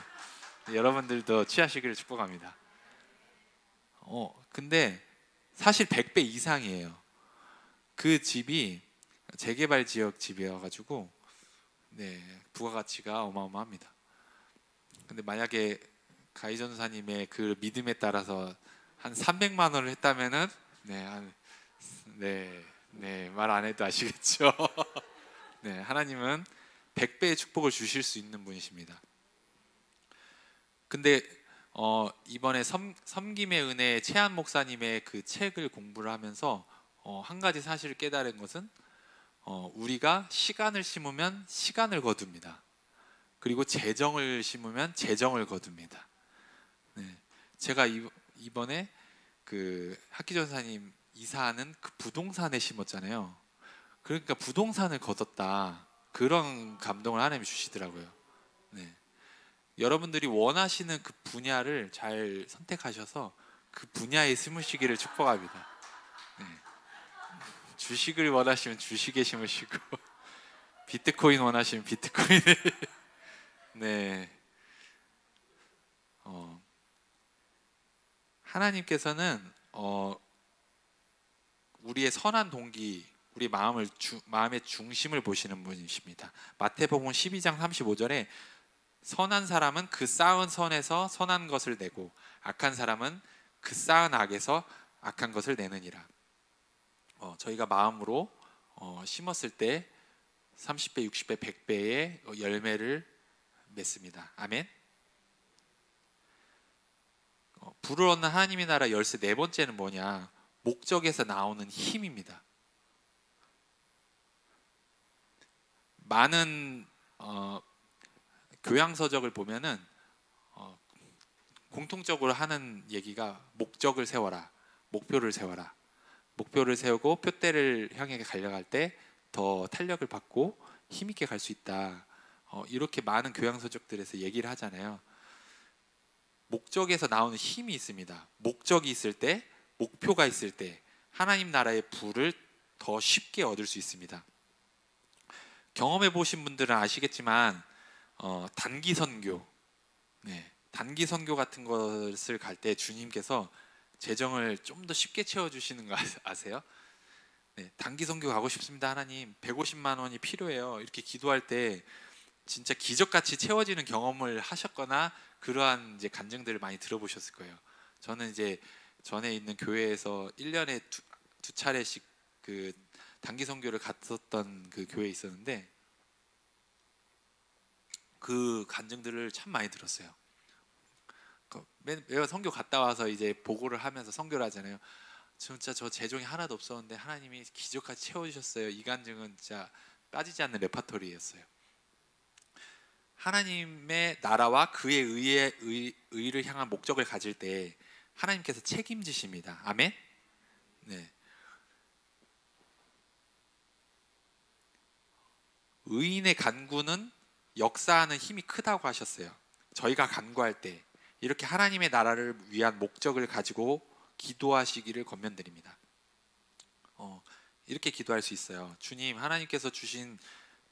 여러분들도 취하시기를 축복합니다. 근데 사실 100배 이상이에요. 그 집이 재개발 지역 집이어가지고 네, 부가가치가 어마어마합니다. 근데 만약에 가희 전사님의 그 믿음에 따라서 한 300만 원을 했다면은 말 안 해도 아시겠죠? 네, 하나님은 100배의 축복을 주실 수 있는 분이십니다. 근데 이번에 섬김의 은혜 최한 목사님의 그 책을 공부를 하면서 한 가지 사실을 깨달은 것은 우리가 시간을 심으면 시간을 거둡니다. 그리고 재정을 심으면 재정을 거둡니다. 네, 제가 이번에 그 학기 전사님 이사하는 그 부동산에 심었잖아요. 그러니까 부동산을 거뒀다, 그런 감동을 하나님이 주시더라고요. 네. 여러분들이 원하시는 그 분야를 잘 선택하셔서 그 분야에 심으시기를 축복합니다. 네. 주식을 원하시면 주식에 심으시고 비트코인 원하시면 비트코인에 네. 하나님께서는 우리의 선한 동기, 우리 마음의 중심을 보시는 분이십니다. 마태복음 12장 35절에 선한 사람은 그 쌓은 선에서 선한 것을 내고 악한 사람은 그 쌓은 악에서 악한 것을 내느니라. 저희가 마음으로 심었을 때 30배, 60배, 100배의 열매를 맺습니다. 아멘. 불을 얻는 하나님의 나라 열쇠 네 번째는 뭐냐? 목적에서 나오는 힘입니다. 많은 교양서적을 보면은 공통적으로 하는 얘기가 목적을 세워라, 목표를 세워라. 목표를 세우고 표대를 향해 달려갈 때 더 탄력을 받고 힘있게 갈 수 있다. 이렇게 많은 교양서적들에서 얘기를 하잖아요. 목적에서 나오는 힘이 있습니다. 목적이 있을 때, 목표가 있을 때 하나님 나라의 부를 더 쉽게 얻을 수 있습니다. 경험해 보신 분들은 아시겠지만 단기 선교, 단기 선교 같은 것을 갈 때 주님께서 재정을 좀 더 쉽게 채워주시는 거 아세요? 네, 단기 선교 가고 싶습니다 하나님, 150만 원이 필요해요, 이렇게 기도할 때 진짜 기적같이 채워지는 경험을 하셨거나 그러한 이제 간증들을 많이 들어보셨을 거예요. 저는 이제 전에 있는 교회에서 1년에 두 차례씩 그 단기 선교를 갔었던 그 교회에 있었는데 그 간증들을 참 많이 들었어요. 매번 선교 갔다 와서 이제 보고를 하면서 선교를 하잖아요. 진짜 저 재정이 하나도 없었는데 하나님이 기적같이 채워주셨어요. 이 간증은 진짜 빠지지 않는 레파토리였어요. 하나님의 나라와 그의 의를 향한 목적을 가질 때 하나님께서 책임지십니다. 아멘. 네. 의인의 간구는 역사하는 힘이 크다고 하셨어요. 저희가 간구할 때 이렇게 하나님의 나라를 위한 목적을 가지고 기도하시기를 권면드립니다. 이렇게 기도할 수 있어요. 주님, 하나님께서 주신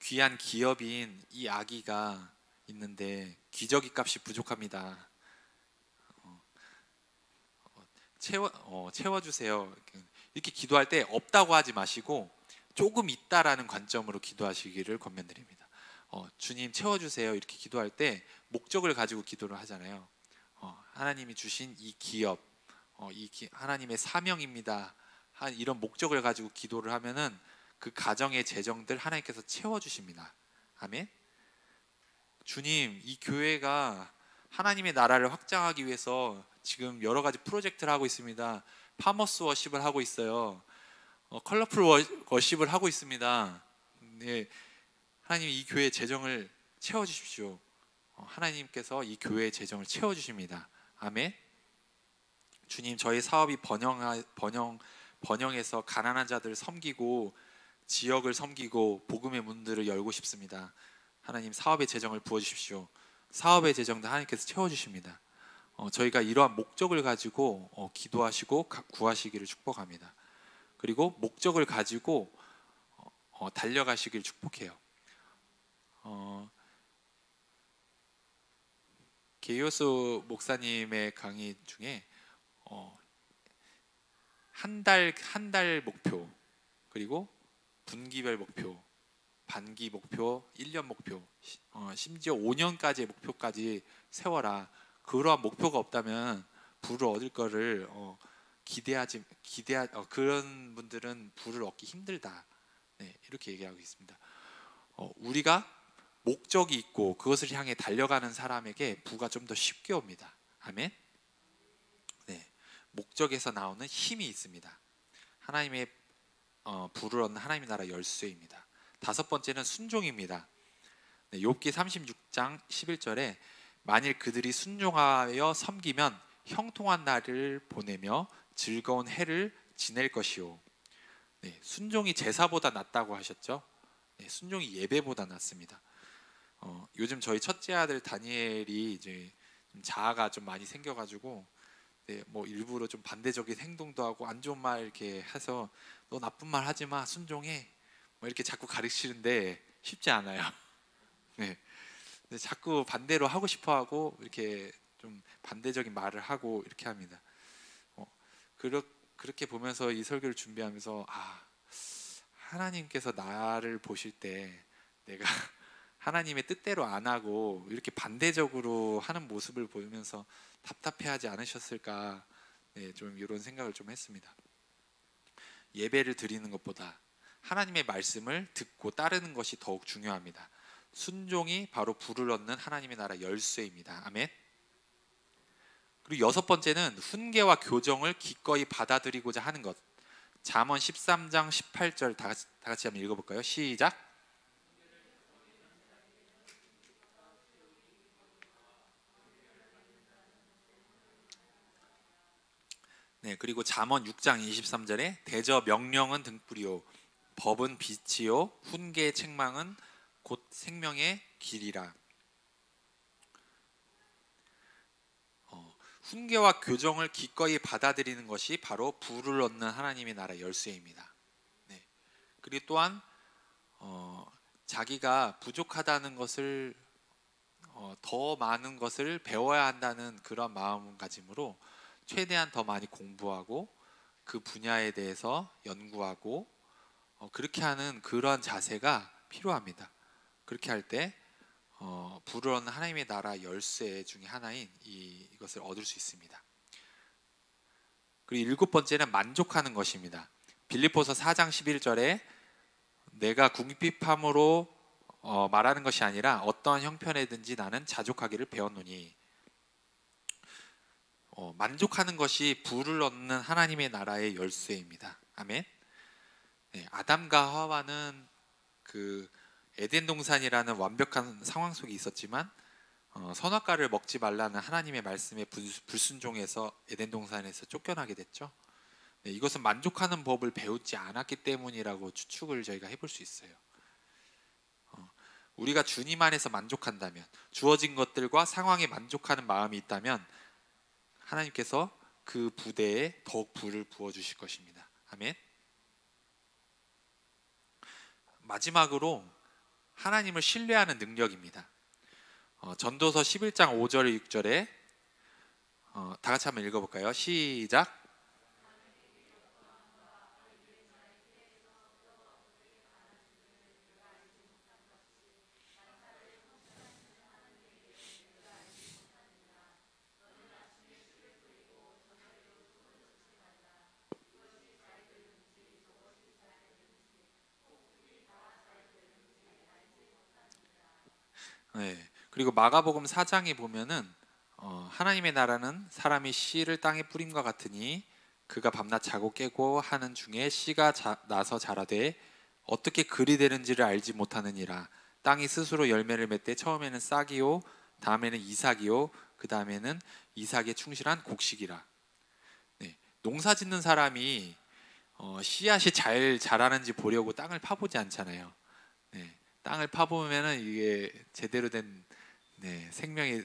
귀한 기업인 이 아기가 있는데 기저귀 값이 부족합니다. 채워주세요. 이렇게 기도할 때 없다고 하지 마시고 조금 있다라는 관점으로 기도하시기를 권면드립니다. 주님 채워주세요 이렇게 기도할 때 목적을 가지고 기도를 하잖아요. 하나님이 주신 이 기업, 하나님의 사명입니다. 이런 목적을 가지고 기도를 하면은 그 가정의 재정들 하나님께서 채워주십니다. 아멘. 주님, 이 교회가 하나님의 나라를 확장하기 위해서 지금 여러 가지 프로젝트를 하고 있습니다. 파머스 워십을 하고 있어요. 컬러풀 워십을 하고 있습니다. 네, 하나님 이 교회 재정을 채워주십시오. 하나님께서 이 교회의 재정을 채워주십니다. 아멘. 주님, 저희 사업이 번영해서 가난한 자들을 섬기고 지역을 섬기고 복음의 문들을 열고 싶습니다. 하나님 사업의 재정을 부어주십시오. 사업의 재정도 하나님께서 채워주십니다. 저희가 이러한 목적을 가지고 기도하시고 구하시기를 축복합니다. 그리고 목적을 가지고 달려가시길 축복해요. 게이오스 목사님의 강의 중에 한 달 목표, 그리고 분기별 목표, 반기 목표, 1년 목표, 심지어 5년까지의 목표까지 세워라. 그러한 목표가 없다면 부를 얻을 거를 그런 분들은 부를 얻기 힘들다. 네, 이렇게 얘기하고 있습니다. 우리가 목적이 있고 그것을 향해 달려가는 사람에게 부가 좀 더 쉽게 옵니다. 아멘. 네, 목적에서 나오는 힘이 있습니다. 하나님의 부를 얻는 하나님의 나라 열쇠입니다. 다섯 번째는 순종입니다. 네, 욥기 36장 11절에 만일 그들이 순종하여 섬기면 형통한 날을 보내며 즐거운 해를 지낼 것이요. 네, 순종이 제사보다 낫다고 하셨죠. 네, 순종이 예배보다 낫습니다. 요즘 저희 첫째 아들 다니엘이 이제 좀 자아가 좀 많이 생겨가지고 네, 뭐 일부러 좀 반대적인 행동도 하고 안 좋은 말 이렇게 해서 너 나쁜 말 하지 마, 순종해, 뭐 이렇게 자꾸 가르치는데 쉽지 않아요. 네, 근데 자꾸 반대로 하고 싶어하고 이렇게 좀 반대적인 말을 하고 이렇게 합니다. 그렇게 보면서 이 설교를 준비하면서 하나님께서 나를 보실 때 내가 하나님의 뜻대로 안 하고 이렇게 반대적으로 하는 모습을 보면서 답답해하지 않으셨을까? 네, 좀 이런 생각을 좀 했습니다. 예배를 드리는 것보다 하나님의 말씀을 듣고 따르는 것이 더욱 중요합니다. 순종이 바로 부를 얻는 하나님의 나라 열쇠입니다. 아멘. 그리고 여섯 번째는 훈계와 교정을 기꺼이 받아들이고자 하는 것. 잠언 13장 18절 다 같이 한번 읽어볼까요? 시작. 네, 그리고 잠언 6장 23절에 대저 명령은 등불이요 법은 빛이요 훈계의 책망은 곧 생명의 길이라. 훈계와 교정을 기꺼이 받아들이는 것이 바로 부를 얻는 하나님의 나라 열쇠입니다. 네. 그리고 또한 자기가 부족하다는 것을 더 많은 것을 배워야 한다는 그런 마음가짐으로 최대한 더 많이 공부하고 그 분야에 대해서 연구하고 그렇게 하는 그러한 자세가 필요합니다. 그렇게 할 때 부를 얻는 하나님의 나라 열쇠 중에 하나인 이것을 얻을 수 있습니다. 그리고 일곱 번째는 만족하는 것입니다. 빌립보서 4장 11절에 내가 궁핍함으로 말하는 것이 아니라 어떠한 형편에든지 나는 자족하기를 배웠노니. 만족하는 것이 부를 얻는 하나님의 나라의 열쇠입니다. 아멘. 네, 아담과 하와는 그 에덴 동산이라는 완벽한 상황 속에 있었지만 선악과를 먹지 말라는 하나님의 말씀에 불순종해서 에덴 동산에서 쫓겨나게 됐죠. 네, 이것은 만족하는 법을 배우지 않았기 때문이라고 추측을 저희가 해볼 수 있어요. 우리가 주님 안에서 만족한다면, 주어진 것들과 상황에 만족하는 마음이 있다면 하나님께서 그 부대에 더욱 불을 부어주실 것입니다. 아멘. 마지막으로 하나님을 신뢰하는 능력입니다. 전도서 11장 5절 6절에 다 같이 한번 읽어볼까요? 시작. 네. 그리고 마가복음 4장에 보면은 하나님의 나라는 사람이 씨를 땅에 뿌림과 같으니 그가 밤낮 자고 깨고 하는 중에 씨가 나서 자라되 어떻게 글이 되는지를 알지 못하느니라. 땅이 스스로 열매를 맺되 처음에는 싹이요 다음에는 이삭이요 그 다음에는 이삭에 충실한 곡식이라. 네. 농사 짓는 사람이 씨앗이 잘 자라는지 보려고 땅을 파보지 않잖아요. 네. 땅을 파보면은 이게 제대로 된 생명이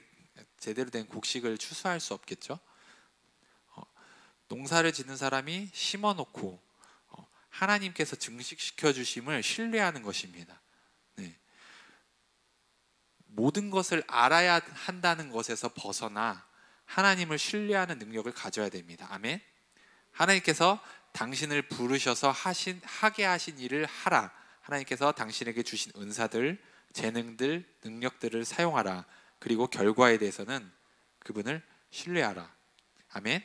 제대로 된 곡식을 추수할 수 없겠죠. 농사를 짓는 사람이 심어놓고 하나님께서 증식시켜 주심을 신뢰하는 것입니다. 네. 모든 것을 알아야 한다는 것에서 벗어나 하나님을 신뢰하는 능력을 가져야 됩니다. 아멘. 하나님께서 당신을 부르셔서 하게 하신 일을 하라. 하나님께서 당신에게 주신 은사들, 재능들, 능력들을 사용하라. 그리고 결과에 대해서는 그분을 신뢰하라. 아멘.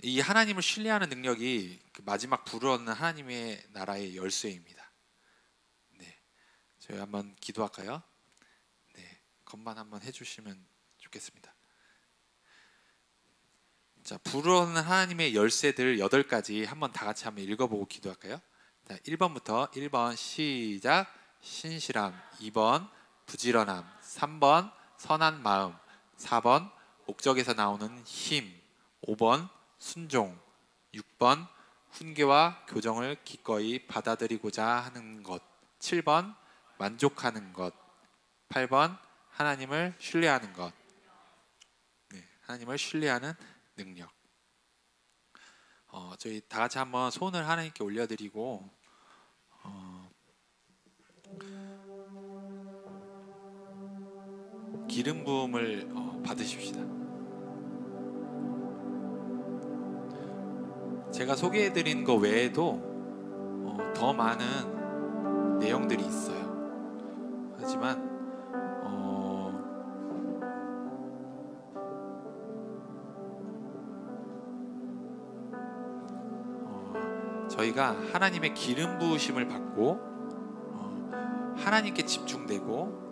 이 하나님을 신뢰하는 능력이 그 마지막 불어넣는 하나님의 나라의 열쇠입니다. 네, 저희 한번 기도할까요? 네, 건반 한번 해주시면 좋겠습니다. 자, 불어넣는 하나님의 열쇠들 8가지 한번 다 같이 한번 읽어보고 기도할까요? 자, 1번부터 1번 시작. 신실함. 2번 부지런함. 3번 선한 마음. 4번 목적에서 나오는 힘. 5번 순종. 6번 훈계와 교정을 기꺼이 받아들이고자 하는 것. 7번 만족하는 것. 8번 하나님을 신뢰하는 것. 네, 하나님을 신뢰하는 능력. 저희 다 같이 한번 손을 하나님께 올려드리고 기름 부음을 받으십시다. 제가 소개해드린 거 외에도 더 많은 내용들이 있어요. 하지만 저희가 하나님의 기름 부으심을 받고 하나님께 집중되고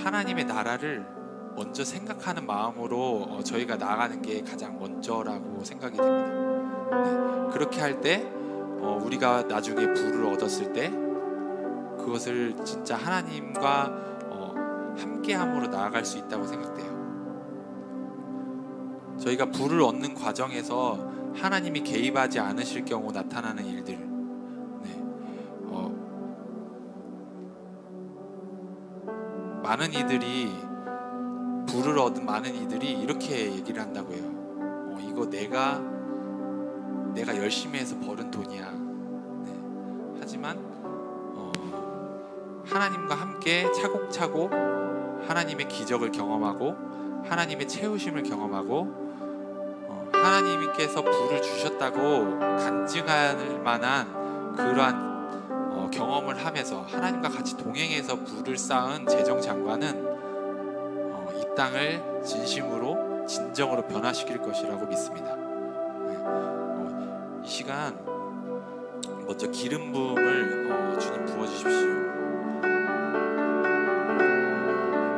하나님의 나라를 먼저 생각하는 마음으로 저희가 나아가는 게 가장 먼저라고 생각이 됩니다. 네, 그렇게 할 때 우리가 나중에 부를 얻었을 때 그것을 진짜 하나님과 함께함으로 나아갈 수 있다고 생각돼요. 저희가 부를 얻는 과정에서 하나님이 개입하지 않으실 경우 나타나는 일들, 많은 이들이 부를 얻은 많은 이들이 이렇게 얘기를 한다고 해요. 이거 내가 열심히 해서 벌은 돈이야. 네. 하지만 하나님과 함께 차곡차곡 하나님의 기적을 경험하고 하나님의 채우심을 경험하고 하나님께서 부를 주셨다고 간증할 만한 그러한 경험을 하면서 하나님과 같이 동행해서 부를 쌓은 재정장관은 이 땅을 진심으로 진정으로 변화시킬 것이라고 믿습니다. 이 시간 먼저 기름 부음을 주님 부어주십시오.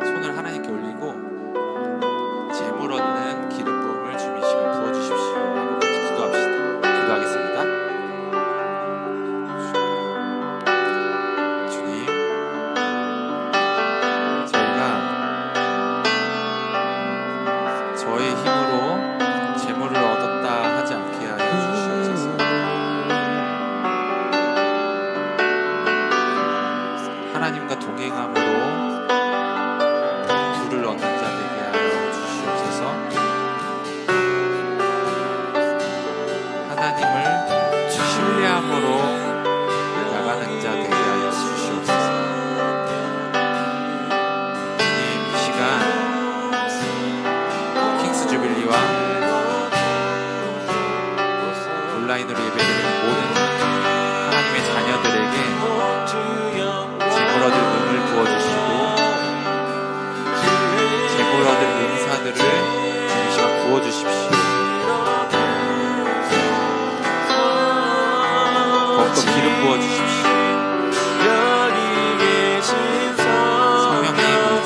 손을 하나님께 올리고 재물 얻는 기름 부음을 주님 이 시간 부어주십시오 하고 같이 기도합시다. 기도하겠습니다. 주님, 저희가 저의 힘으로 재물을 얻었다 하지 않게 하여 주시옵소서. 하나님과 동행함으로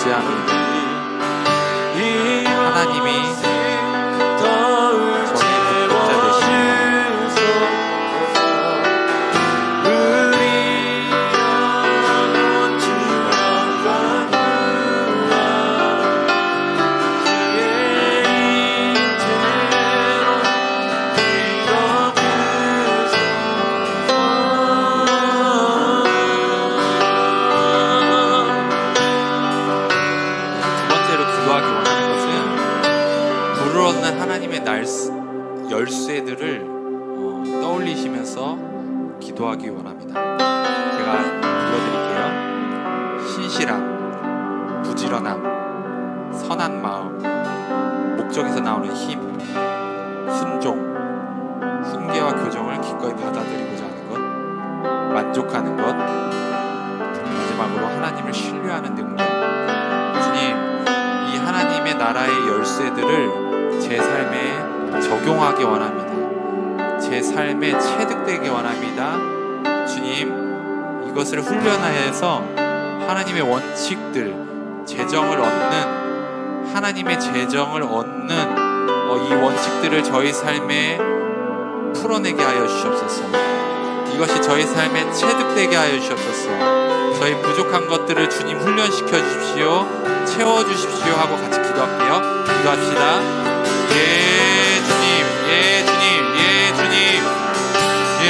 의지합니다. 하나님이 저의 목자 되시고 하나님의 열쇠들을 떠올리시면서 기도하기 원합니다. 제가 불러드릴게요. 신실함, 부지런함, 선한 마음, 목적에서 나오는 힘, 순종, 훈계와 교정을 기꺼이 받아들이고자 하는 것, 만족하는 것, 마지막으로 하나님을 신뢰하는 능력. 주님, 이 하나님의 나라의 열쇠들을 제 삶에 적용하기 원합니다. 제 삶에 체득되기 원합니다. 주님, 이것을 훈련하여서 하나님의 원칙들, 재정을 얻는, 하나님의 재정을 얻는 이 원칙들을 저희 삶에 풀어내게 하여 주시옵소서. 이것이 저희 삶에 체득되게 하여 주시옵소서. 저희 부족한 것들을 주님 훈련시켜 주십시오. 채워주십시오 하고 같이 기도할게요. 기도합시다. 예 주님, 예 주님, 예 주님, 예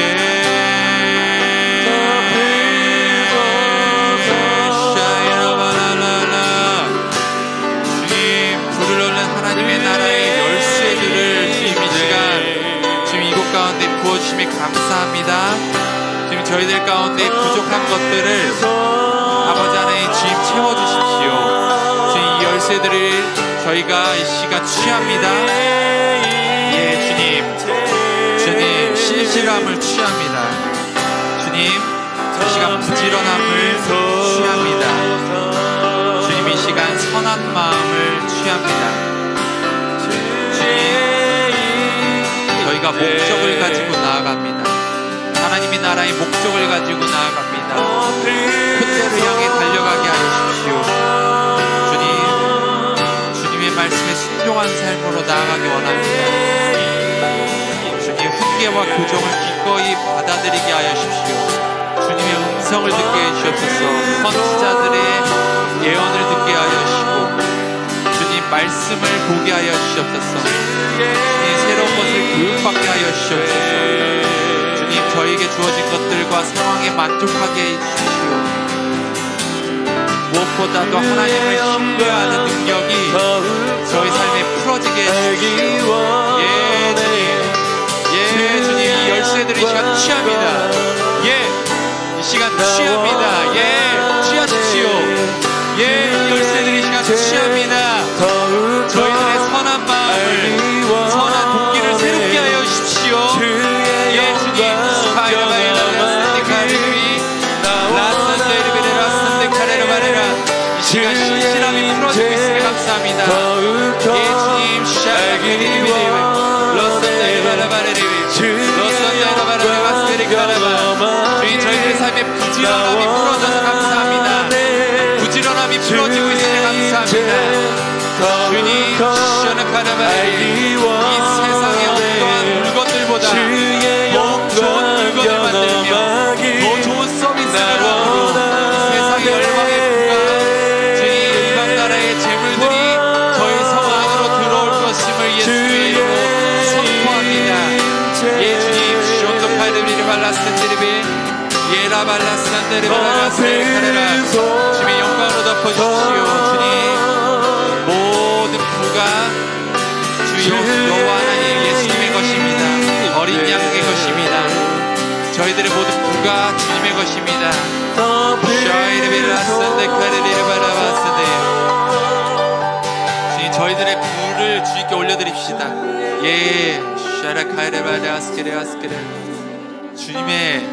샤이라바라라라. 주님, 불을 얻는 하나님의 나라의 열쇠들을 주님 이 시간 주님 이곳 가운데 부어주심에 감사합니다. 주님, 저희들 가운데 부족한 것들을 아버지 하나님 주님 채워주십시오. 주님, 이 열쇠들을 저희가 이 시간 취합니다. 예 주님, 주님 신실함을 취합니다. 주님, 이 시간 부지런함을 취합니다. 주님, 이 시간 선한 마음을 취합니다. 주님, 저희가 목적을 가지고 나아갑니다. 하나님의 나라의 목적을 가지고 나아갑니다. 그때를 향해 달려가게 하여 주십시오. 말씀에 순종한 삶으로 나아가기 원합니다. 주님, 훈계와 교정을 기꺼이 받아들이게 하여 주십시오. 주님의 음성을 듣게 해주시옵소서. 선지자들의 예언을 듣게 하여 주시고 주님 말씀을 보게 하여 주시옵소서. 주님, 새로운 것을 교육받게 하여 주시옵소서. 주님, 저에게 주어진 것들과 상황에 만족하게 해주십시오. 무엇보다도 하나님을 신뢰하는 능력이 저희 삶에 풀어지게 해주십시오. 예 주님, 예 주님, 이 열쇠들을 이 시간 취합니다. 예, 이 시간 취합니다. 예, 취하십시오. 예, 이 열쇠들을 이 시간 취합니다. 저희들의 선한 마음을, 선한 동기를 새롭게 하여 주십시오. 예 주님, 이 시간 신실함이 풀어지고 있음에 감사합니다. 예 주님, 주님, 저희들의 삶에 부지런함이 풀어져서 감사합니다. 부지런함이 풀어지고 있음에 감사합니다. 주님, 이 세상의 어떠한 물건들보다 더 좋은 물건을 만들며 더 좋은 서비스로 세상의 열방의 재물들이 저희 성 안으로 들어올 것임을 예수의 이름으로 선포합니다. 예 주님, 쇼토파이드리를 발라스텐데리비 예라발라스텐데리 발라스텐데리카레라. 주님의 영광으로 덮어주십시오. 주님, 모든 부가 주 여호와 하나님 예수님의 것입니다. 어린 양의 것입니다. 저희들의 모든 부가 주님의 것입니다. 샤이르빌라스텐데카레리를 발라바스텐데. 저희들의 부를 주님께 올려드립시다. 예, 샤라카이레바레아스케레아스케레. 주님의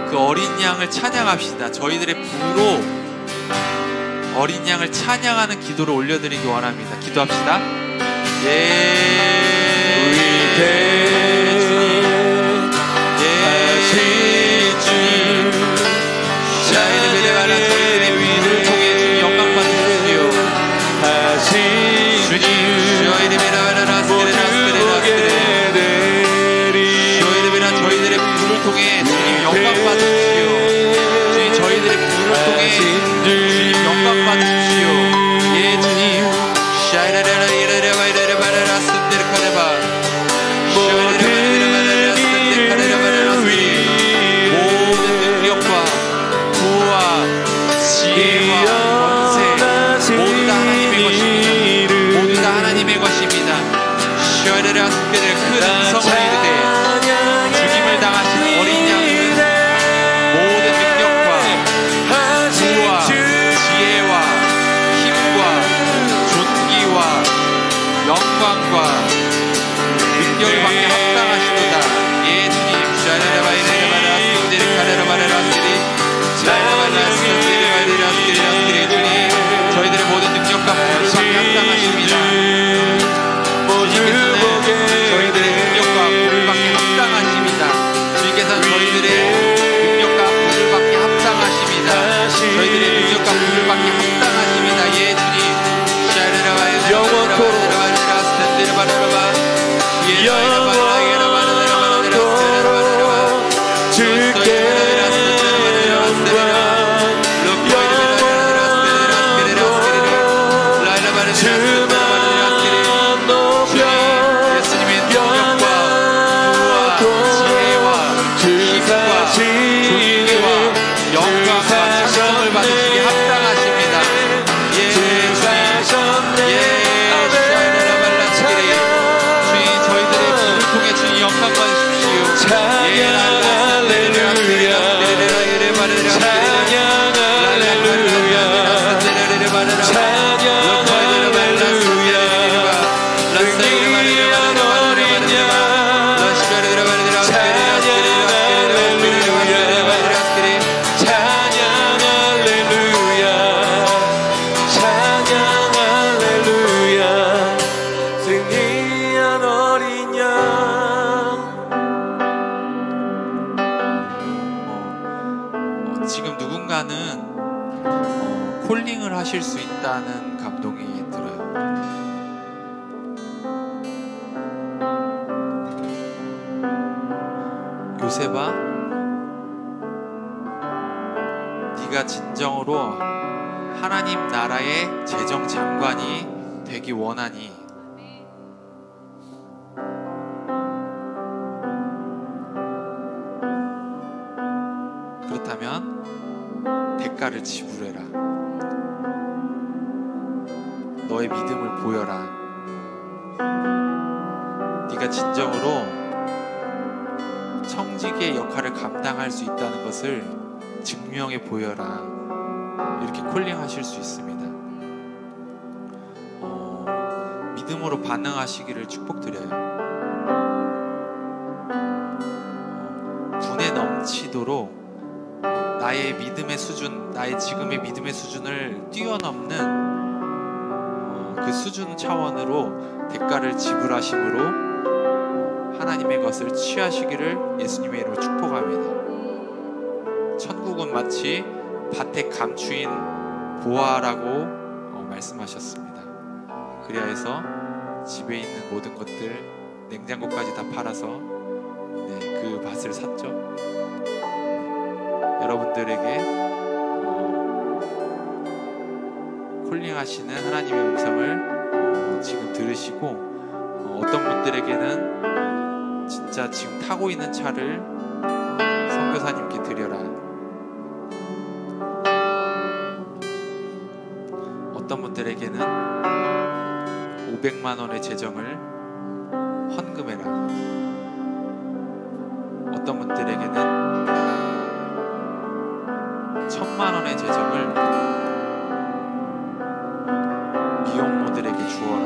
그 어린 양을 찬양합시다. 저희들의 부로 어린 양을 찬양하는 기도를 올려드리기 원합니다. 기도합시다. 예, 주님, 예 주님, 샤이르빌라라. 저희들의 부를 통해 주님 영광 받으시옵소서. 예수님의 능력과 부와 지혜와 힘과 존귀와 영광과 찬송을 받으시기 합당하십니다. 주님 저희들의 입을 통해 주님 영광 받으십시오. 지금 누군가는 콜링을 하실 수 있다는 감동이 들어요. 요셉아, 네가 진정으로 하나님 나라의 재정 장관이 되기 원하니 그렇다면 대가를 지불해라. 너의 믿음을 보여라. 네가 진정으로 청지기의 역할을 감당할 수 있다는 것을 증명해 보여라. 이렇게 콜링하실 수 있습니다. 믿음으로 반응하시기를 축복드려요. 분에 넘치도록 나의 믿음의 수준, 나의 지금의 믿음의 수준을 뛰어넘는 그 수준 차원으로 대가를 지불하심으로 하나님의 것을 취하시기를 예수님의 이름으로 축복합니다. 천국은 마치 밭에 감추인 보화라고 말씀하셨습니다. 그리하여서 집에 있는 모든 것들, 냉장고까지 다 팔아서 그 밭을 샀죠. 여러분들에게 콜링하시는 하나님의 음성을 지금 들으시고 어떤 분들에게는 진짜 지금 타고 있는 차를 선교사님께 드려라. 어떤 분들에게는 500만 원의 재정을 헌금해라. 어떤 분들에게는 1000만 원의 재정을 미혼모들에게 주어라.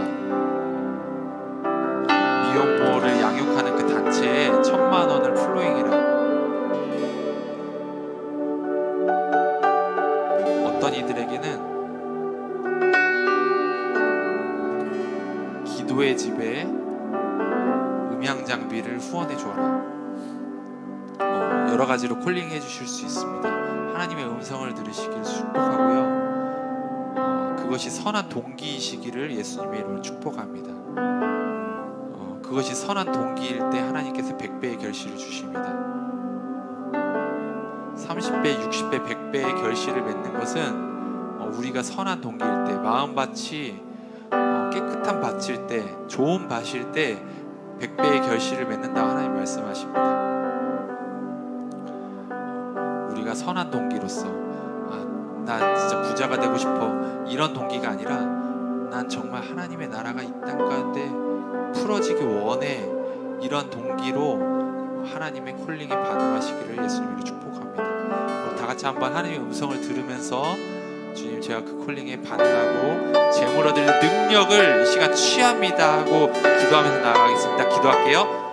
미혼모를 양육하는 그 단체에 1000만 원을 플로잉이라. 어떤 이들에게는 기도의 집에 음향 장비를 후원해 주어라. 여러 가지로 콜링해 주실 수 있습니다. 하나님의 음성을 들으시길 축복하고요. 그것이 선한 동기이시기를 예수님의 이름으로 축복합니다. 그것이 선한 동기일 때 하나님께서 100배의 결실을 주십니다. 30배, 60배, 100배의 결실을 맺는 것은 우리가 선한 동기일 때, 마음밭이 깨끗한 밭일 때, 좋은 밭일 때 100배의 결실을 맺는다고 하나님 말씀하십니다. 우리가 선한 동기로서 나 진짜 부자가 되고 싶어, 이런 동기가 아니라 난 정말 하나님의 나라가 이 땅 가운데 풀어지기 원해, 이런 동기로 하나님의 콜링에 반응하시기를 예수님으로 축복합니다. 우리 다 같이 한번 하나님의 음성을 들으면서 주님, 제가 그 콜링에 반응하고 재물 얻을 능력을 이 시간 취합니다 하고 기도하면서 나아가겠습니다. 기도할게요.